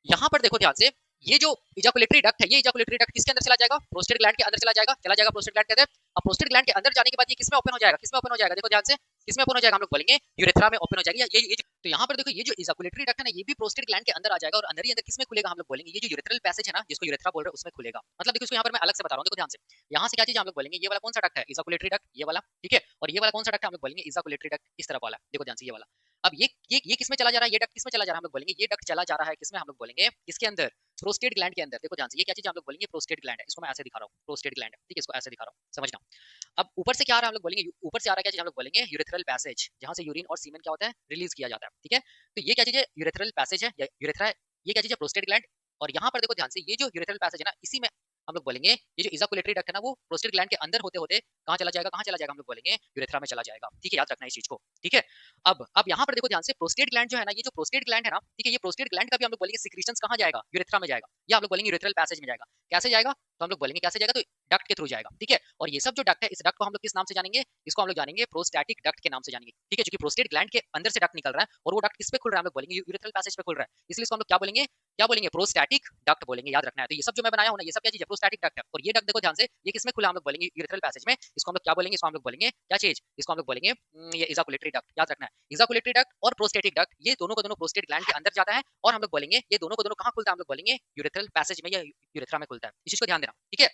यहाँ पर देखो ध्यान से, ये जो इजाकुलेटरी डक्ट है, ये इजाकुलेटरी डक्ट किसके अंदर चला जाएगा, प्रोस्टेट ग्लैंड के अंदर चला जाएगा प्रोस्टेट ग्लैंड के अंदर। अब प्रोस्टेट ग्लैंड के अंदर जाने के बाद ये किसमें ओपन हो जाएगा, किसमें ओपन हो जाएगा, देखो ध्यान से, किसमें ओपन हो जाएगा, हम लोग बोलेंगे यूरेथ्रा में ओपन हो जाएगी। ये तो यहाँ पर देखो, ये जो इजाकुलेटरी डक्ट है ना, ये भी प्रोस्टेट ग्लैंड के अंदर आ जाएगा, और अंदर ही अंदर किसमें खुलेगा, हम लोग बोलेंगे ये जो यूरेथ्रल पैसेज है ना, जिसको यूरेथ्रा बोल रहे हैं, उसमें खुलेगा। मतलब देखो, इसको यहाँ पर मैं अलग से बता रहा हूँ, देखो ध्यान से, यहाँ से क्या चीज हम लोग बोलेंगे, ये वाला कौन सा डक्ट है, इजाकुलेटरी डक्ट, ये वाला। ठीक है, और ये वाला कौन सा डक्ट है, हम लोग बोलेंगे इजाकुलेटरी डक्ट, इस तरफ वाला, देखो ध्यान से, ये वाला। अब ये किसमें चला जा रहा है, ये डक्ट किसमें चला जा रहा है, हम लोग बोलेंगे ये डक्ट चला जा रहा है किसमें, हम लोग बोलेंगे किसके अंदर, प्रोस्टेट ग्लैंड के अंदर। देखो ध्यान से, ये क्या चीज हम लोग बोलेंगे, प्रोस्टेट ग्लैंड है, इसको मैं ऐसे दिखा रहा हूँ, प्रोस्टेट ग्लैंड है। ठीक है, इसको ऐसे दिखा रहा हूँ, समझना। अब ऊपर से क्या आ रहा है, हम लोग बोलेंगे ऊपर से आ रहा है क्या चीज, हम लोग बोलेंगे यूरेथ्रल पैसेज, जहां से यूरिन और सीमेन क्या होता है, रिलीज किया जाता है। ठीक है, तो ये क्या चीज है, यूरेथ्रल पैसेज है, यूरेथ्रा है। ये क्या चीज है, प्रोस्टेट ग्लैंड। और यहाँ पर देखो ध्यान से, ये जो यूरेथ्रल पैसेज है ना, इसी में हम लोग बोलेंगे ये जो इजाकुलेटरी डक्ट है ना, वो प्रोस्टेट ग्लैंड के अंदर होते होते कहाँ चला जाएगा, कहाँ चला जाएगा, हम लोग बोलेंगे यूरेथ्रा में चला जाएगा। ठीक है, याद रखना इस चीज को। ठीक है, अब यहाँ पर देखो ध्यान से, प्रोस्टेट ग्लैंड जो है ना, ये जो प्रोस्टेट ग्लैंड है ना, ठीक है, ये प्रोस्टेट ग्लैंड का भी हम लोग बोलेंगे सिक्रीशंस कहाँ जाएगा, यूरेथ्रा में जाएगा, या हम लोग बोलेंगे यूरेथ्रल पैसेज में जाएगा। कैसे जाएगा, तो हम लोग बोलेंगे कैसे जाएगा, तो डक्ट के थ्रू जाएगा। ठीक है, और ये सब जो डक्ट है, इस डक्ट को हम लोग किस नाम से जानेंगे, इसको हम लोग जानेंगे प्रोस्टैटिक डक्ट के नाम से जानेंगे। ठीक है, क्योंकि प्रोस्टेट ग्लैंड के अंदर से डक्ट निकल रहा है, और वो डक्ट किस पे खुल रहा है, हम लोग बोलेंगे यूरेथ्रल पैसेज पे खुल रहा है, इसलिए इसको हम लोग क्या बोलेंगे प्रोस्टैटिक डक्ट बोलेंगे। याद रखना है, तो ये सब जो मैं बनाया हूं ना, ये सब क्या चीज है, प्रोस्टैटिक डक्ट है। और ये डक्ट देखो ध्यान से, ये किसमें खुला, हम लोग बोलेंगे यूरेथ्रल पैसेज में। इसको हम लोग क्या बोलेंगे, इसको हम लोग बोलेंगे क्या चीज, इसको हम लोग बोलेंगे ये इजाकुलेटरी डक्ट। याद रखना है, इजाकुलेटरी डक्ट और प्रोस्टेटिक डक्ट, ये दोनों का दोनों प्रोस्टेट ग्लैंड के अंदर जाता है, और हम लोग बोलेंगे ये दोनों का दोनों कहां खुलता है, हम लोग बोलेंगे यूरेथ्रल पैसेज में या यूरेथ्रा में खुलता है। इस चीज को ध्यान देना। ठीक है,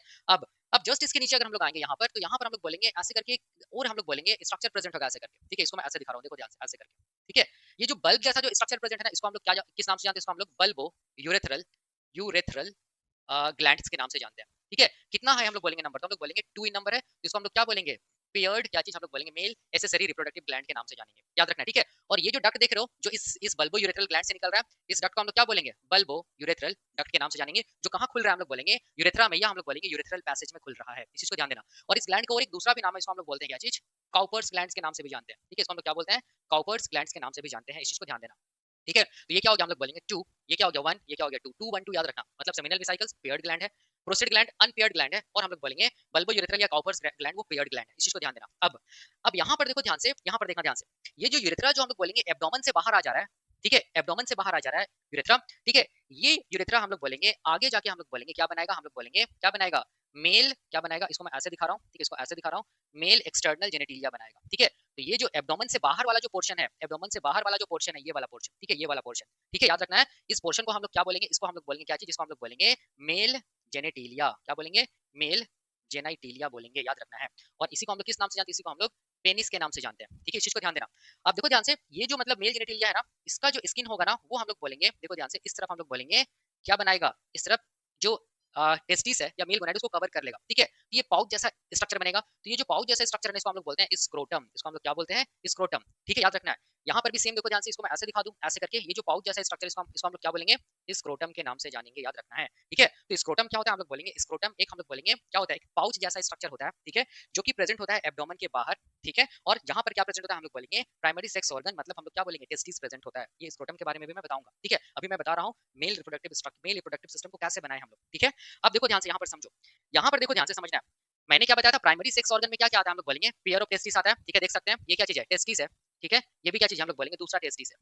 अब जस्ट इसके नीचे अगर हम लोग आएंगे यहाँ पर, तो यहाँ पर हम लोग बोलेंगे ऐसे करके, और हम लोग बोलेंगे स्ट्रक्चर प्रेजेंट होगा ऐसे करके। ठीक है, इसको मैं ऐसे दिखा रहा हूँ, देखो ध्यान से, ऐसे करके। ठीक है। ये जो बल्ब जैसा जो स्ट्रक्चर प्रेजेंट है ना, इसको हम लोग किस नाम से जानते हैं? इसको हम लोग बल्बो यूरेथ्रल यूरेथ्रल ग्लैंड्स के नाम से जानते हैं। ठीक है। कितना है हम लोग बोलेंगे नंबर, तो हम लोग बोलेंगे 2 इन नंबर है, जिसको हम लोग क्या बोलेंगे? पेयर्ड क्या चीज हम लोग बोलेंगे? मेल एसेसरी रिप्रोडक्टिव ग्लैंड के नाम से जानेंगे, याद रखना है। ठीक है। और ये जो डक्ट देख रहे हो, जो इस बल्बो यूरेथ्रल ग्लैंड से निकल रहा है, इस डक्ट को हम लोग क्या बोलेंगे? बल्बो यूरेथ्रल डक्ट के नाम से जानेंगे। जो कहाँ खुल रहा है हम लोग बोलेंगे यूरेथ्रा में, या हम लोग बोलेंगे यूरेथ्रल पैसेज में खुल रहा है। इस चीज को ध्यान देना। और इस ग्लैंड को और एक दूसरा भी नाम है, इसको हम लोग बोलते हैं क्या चीज? काउपर्स ग्लैंड्स के नाम से भी जानते हैं। ठीक है। इसको हम लोग क्या बोलते हैं? काउपर्स ग्लैंड्स के नाम से भी जानते हैं। इस चीज को ध्यान देना। ठीक है। तो ये क्या हो गया? हम लोग बोलेंगे 2, ये क्या हो गया 1, ये क्या हो गया 2, 2 1 2, याद रखना। मतलब सेमिनल वेसिकल्स पेयर्ड ग्लैंड है, प्रोस्टेट ग्लैंड अनपेयर्ड ग्लैंड है, और हम लोग बोलेंगे बल्बो यूरेथ्रल या काउपर्स ग्लैंड वो पेयर्ड ग्लैंड है। इस चीज को ध्यान देना। अब यहाँ पर देखो ध्यान से, यहाँ पर देखना ध्यान से। ये जो यूरेथ्रा जो हम लोग बोलेंगे एब्डोमेन से बाहर आ जा रहा है, ठीक है, एब्डोमेन से बाहर आ जा रहा है यूरेथ्रा। ठीक है। ये यूरेथ्रा हम लोग बोलेंगे आगे जाके हम लोग बोलेंगे क्या बनाएगा? हम लोग बोलेंगे क्या बनाएगा? मेल क्या बनाएगा? इसको मैं ऐसे दिखा रहा हूँ, ठीक है, इसको ऐसे दिखा रहा हूँ, मेल एक्सटर्नल जेनेटिलिया बनाएगा। ठीक है। तो ये जो एब्डोमेन से बाहर वाला जो पोर्शन है, एब्डोमेन से बाहर वाला जो पोर्शन है, ये वाला पोर्शन, ठीक है, ये वाला पोर्शन, ठीक है, याद रखना है। इस पोर्शन को हम लोग क्या बोलेंगे? इसको हम लोग बोलेंगे क्या चीज? इसको हम लोग बोलेंगे मेल जेनेटिलिया। क्या बोलेंगे? मेल जेनाइटिलिया बोलेंगे, याद रखना है। और इसी को हम लोग किस नाम से जानते हैं? इसी को हम लोग पेनिस के नाम से जानते हैं। ठीक है। इस चीज को ध्यान देना। अब देखो ध्यान से, ये जो मतलब मेल जेनेटिलिया है ना, इसका जो स्किन होगा ना, वो हम लोग बोलेंगे, देखो ध्यान से, इस तरफ हम लोग बोलेंगे क्या बनाएगा? इस तरफ जो टेस्टिस है या मेल गोनाड उसको कवर कर लेगा। ठीक है। तो ये पाउच जैसा स्ट्रक्चर बनेगा। तो ये जो पाउच जैसा स्ट्रक्चर है, इसको हम लोग बोलते हैं स्क्रोटम। इसको हम लोग क्या बोलते हैं? स्क्रोटम। ठीक है, याद रखना है। यहाँ पर भी सेम देखो ध्यान से, इसको मैं ऐसे दिखा दूं, ऐसे करके, ये जो पाउच जैसा स्ट्रक्चर, इसको हम लोग क्या बोलेंगे? स्क्रोटम के नाम से जानेंगे, याद रखना है। ठीक है। तो स्क्रोटम क्या होता है? हम लोग बोलेंगे स्क्रोटम एक हम लोग बोलेंगे क्या होता है? एक पाउच जैसा स्ट्रक्चर होता है। ठीक है। जो कि प्रेजेंट होता है एब्डोमेन के बाहर। ठीक है। और यहाँ पर क्या प्रेजेंट होता है? हम लोग बोलेंगे प्राइमरी सेक्स ऑर्गन, मतलब हम लोग क्या बोलेंगे? टेस्टिस प्रेजेंट होता है। ये स्क्रोटम के बारे में भी मैं बताऊंगा। ठीक है। अभी मैं बता रहा हूँ मेल रिप्रोडक्टिव सिस्टम को कैसे बनाए हम लोग। ठीक है। अब देखो ध्यान से, यहाँ पर समझो, यहाँ पर देखो ध्यान से समझना है। मैंने क्या बताया था? प्राइमरी सेक्स ऑर्गन में क्या क्या आता है? हम लोग बोलेंगे पेयर ऑफ टेस्टिस आता है। ठीक है, देख सकते हैं ये क्या चीज है? टेस्टिस है। ठीक है। ये भी क्या चीज है? हम लोग बोलेंगे दूसरा टेस्टिस है।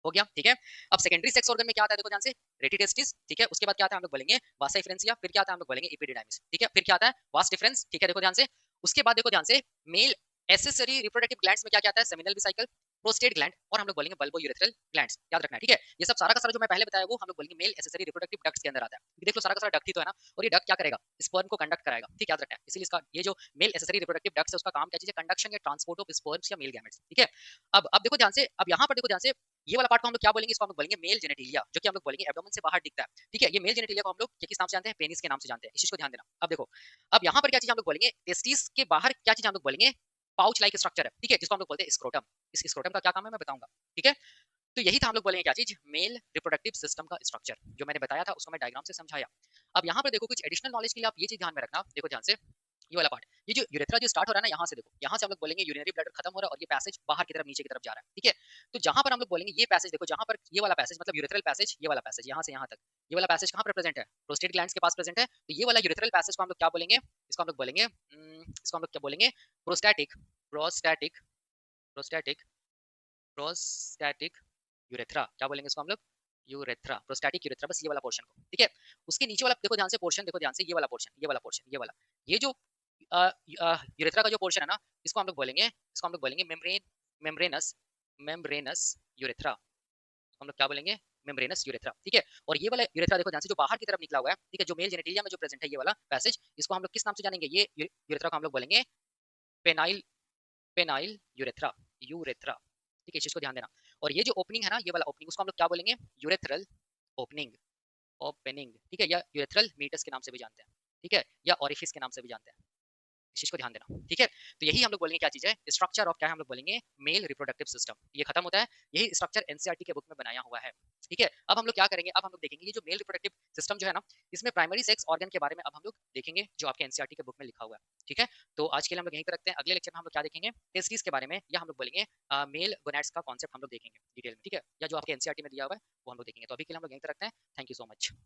हो गया। ठीक है। अब सेकेंडरी सेक्स ऑर्गन में क्या आता है? देखो ध्यान से, रेटिटेस्टिस। ठीक है। उसके बाद क्या आता है? हम लोग बोलेंगे वासा डिफरेंशिया। फिर क्या आता है? हम लोग बोलेंगे एपिडिडाइमिस। ठीक है। फिर क्या आता है? Vas deferens. ठीक है, देखो ध्यान से। उसके बाद देखो ध्यान से, मेल एसेसरी रिप्रोडक्टिव ग्लैंड्स में क्या क्या आता है? सेमिनल वेसिकल, प्रोस्टेट ग्लैंड, और हम लोग बोलेंगे बल्बो यूरेथ्रल ग्लैंड्स, याद रखना है। ठीक है। ये सब सारा का सारा जो मैं पहले बताया वो हम लोग बोलेंगे मेल एसेसरी रिप्रोडक्टिव डक्ट्स के अंदर आता है। देख लो सारा का सारा डक्ट ही तो है ना, और ये डक्ट क्या करेगा? स्पर्म को कंडक्ट कराएगा। ठीक है, याद रखना है। इसीलिए इसका ये जो मेल एसेसरी रिप्रोडक्टिव डक्ट्स है, उसका काम क्या चीज है? कंडक्शन या ट्रांसपोर्ट ऑफ स्पर्म्स या मेल गैमेट्स। ठीक है। अब देखो ध्यान से, अब यहाँ पर देखो ध्यान से, ये वाला पार्ट को हम लोग क्या बोलेंगे? इसको हम लोग बोलेंगे मेल जेनेटिलिया, जो कि हम लोग बोलेंगे एब्डोमेन से बाहर दिखता है। ठीक है। ये मेल जेनेटिलिया को हम लोग किस नाम से जानते हैं? पेनिस के नाम से जानते हैं। इस चीज को ध्यान देना। अब देखो, अब यहाँ पर क्या चीज हम लोग बोलेंगे? टेस्टिस के बाहर क्या चीज हम लोग बोलेंगे? पाउच लाइक स्ट्रक्चर है। ठीक है, जिसको हम लोग बोलते हैं स्क्रोटम। इस स्क्रोटम का क्या काम है मैं बताऊंगा। ठीक है। तो यही था हम लोग बोलेंगे क्या चीज? मेल रिप्रोडक्टिव सिस्टम का स्ट्रक्चर, जो मैंने बताया था उसको मैं डायग्राम से समझाया। अब यहाँ पर देखो कुछ एडिशनल नॉलेज के लिए आप ये चीज ध्यान में रखना, देखो ध्यान से, ये वाला पार्ट, ये जो यूरेथ्रा जो स्टार्ट हो रहा है ना, यहाँ से देखो, यहाँ से हम लोग बोलेंगे यूरिनरी ब्लैडर खत्म हो रहा है और ये पैसेज बाहर की तरफ नीचे की तरफ जा रहा है। ठीक है। तो जहाँ पर हम लोग बोलेंगे ये पैसेज, देखो जहाँ पर ये वाला पैसेज मतलब यूरेथ्रल पैसेज, ये वाला पैसेज यहाँ से यहाँ तक, ये वाला पैसेज कहाँ पर प्रेजेंट है? प्रोस्टेट ग्लैंड्स के पास प्रेजेंट है। तो ये वाला यूरेथ्रल पैसेज को हम लोग क्या बोलेंगे? इसको हम लोग बोलेंगे इसको हम लोग क्या बोलेंगे? Prostatic prostatic prostatic prostatic urethra. क्या बोलेंगे इसको हम लोग? यूरेथ्रा, प्रोस्टैटिक यूरेथ्रा, बस ये वाला पोर्शन को। ठीक है। उसके नीचे वाला देखो ध्यान से पोर्शन, देखो ध्यान से, ये वाला पोर्शन, ये वाला पोर्शन, ये वाला, ये जो यूरेथ्रा का जो पोर्शन है ना, इसको हम लोग बोलेंगे, इसको हम लोग बोलेंगे मेम्ब्रेनस मेम्ब्रेनस यूरेथ्रा। हम लोग क्या बोलेंगे? Membranes urethra. ठीक है। और ये वाला यूरेथ्रा देखो ध्यान से, जो बाहर की तरफ निकला हुआ है, ठीक है, जो मेल जेनेटिलिया में जो प्रेजेंट है, ये वाला पैसेज, इसको हम लोग किस नाम से जानेंगे? ये यूरेथ्रा को हम लोग बोलेंगे पेनाइल पेनाइल यूरेथ्रा, यूरेथ्रा। ठीक है, इस चीज को ध्यान देना। और ये जो ओपनिंग है ना, ये वाला ओपनिंग, उसको हम लोग क्या बोलेंगे? Urethral opening, opening. ठीक है, या यूरेथ्रल मीटस के नाम से भी जानते हैं। ठीक है, या ऑरिफिस के नाम से भी जानते हैं। इस चीज को ध्यान देना। ठीक है। तो यही हम लोग बोलेंगे क्या चीज है? स्ट्रक्चर ऑफ क्या है? हम लोग बोलेंगे मेल रिप्रोडक्टिव सिस्टम। ये खत्म होता है, यही स्ट्रक्चर एनसीईआरटी के बुक में बनाया हुआ है। ठीक है। अब हम लोग क्या करेंगे? अब हम लोग देखेंगे ये जो मेल रिप्रोडक्टिव सिस्टम जो है ना, इसमें प्राइमरी सेक्स ऑर्गन के बारे में अब हम लोग देखेंगे, जो आपके एनसीईआरटी के बुक में लिखा हुआ है। ठीक है। तो आज के लिए हम लोग यहीं पर रखते हैं। अगले लेक्चर में हम लोग क्या देखेंगे? टेस्टिस के बारे में, या हम लोग बोलेंगे मेल गोनैड्स का कॉन्सेप्ट हम लोग देखेंगे डिटेल में। ठीक है, या जो आपके एनसीईआरटी में दिया हुआ है वो हम लोग देखेंगे। तो अभी के लिए हम लोग यहीं पर रखते हैं। Thank you so much.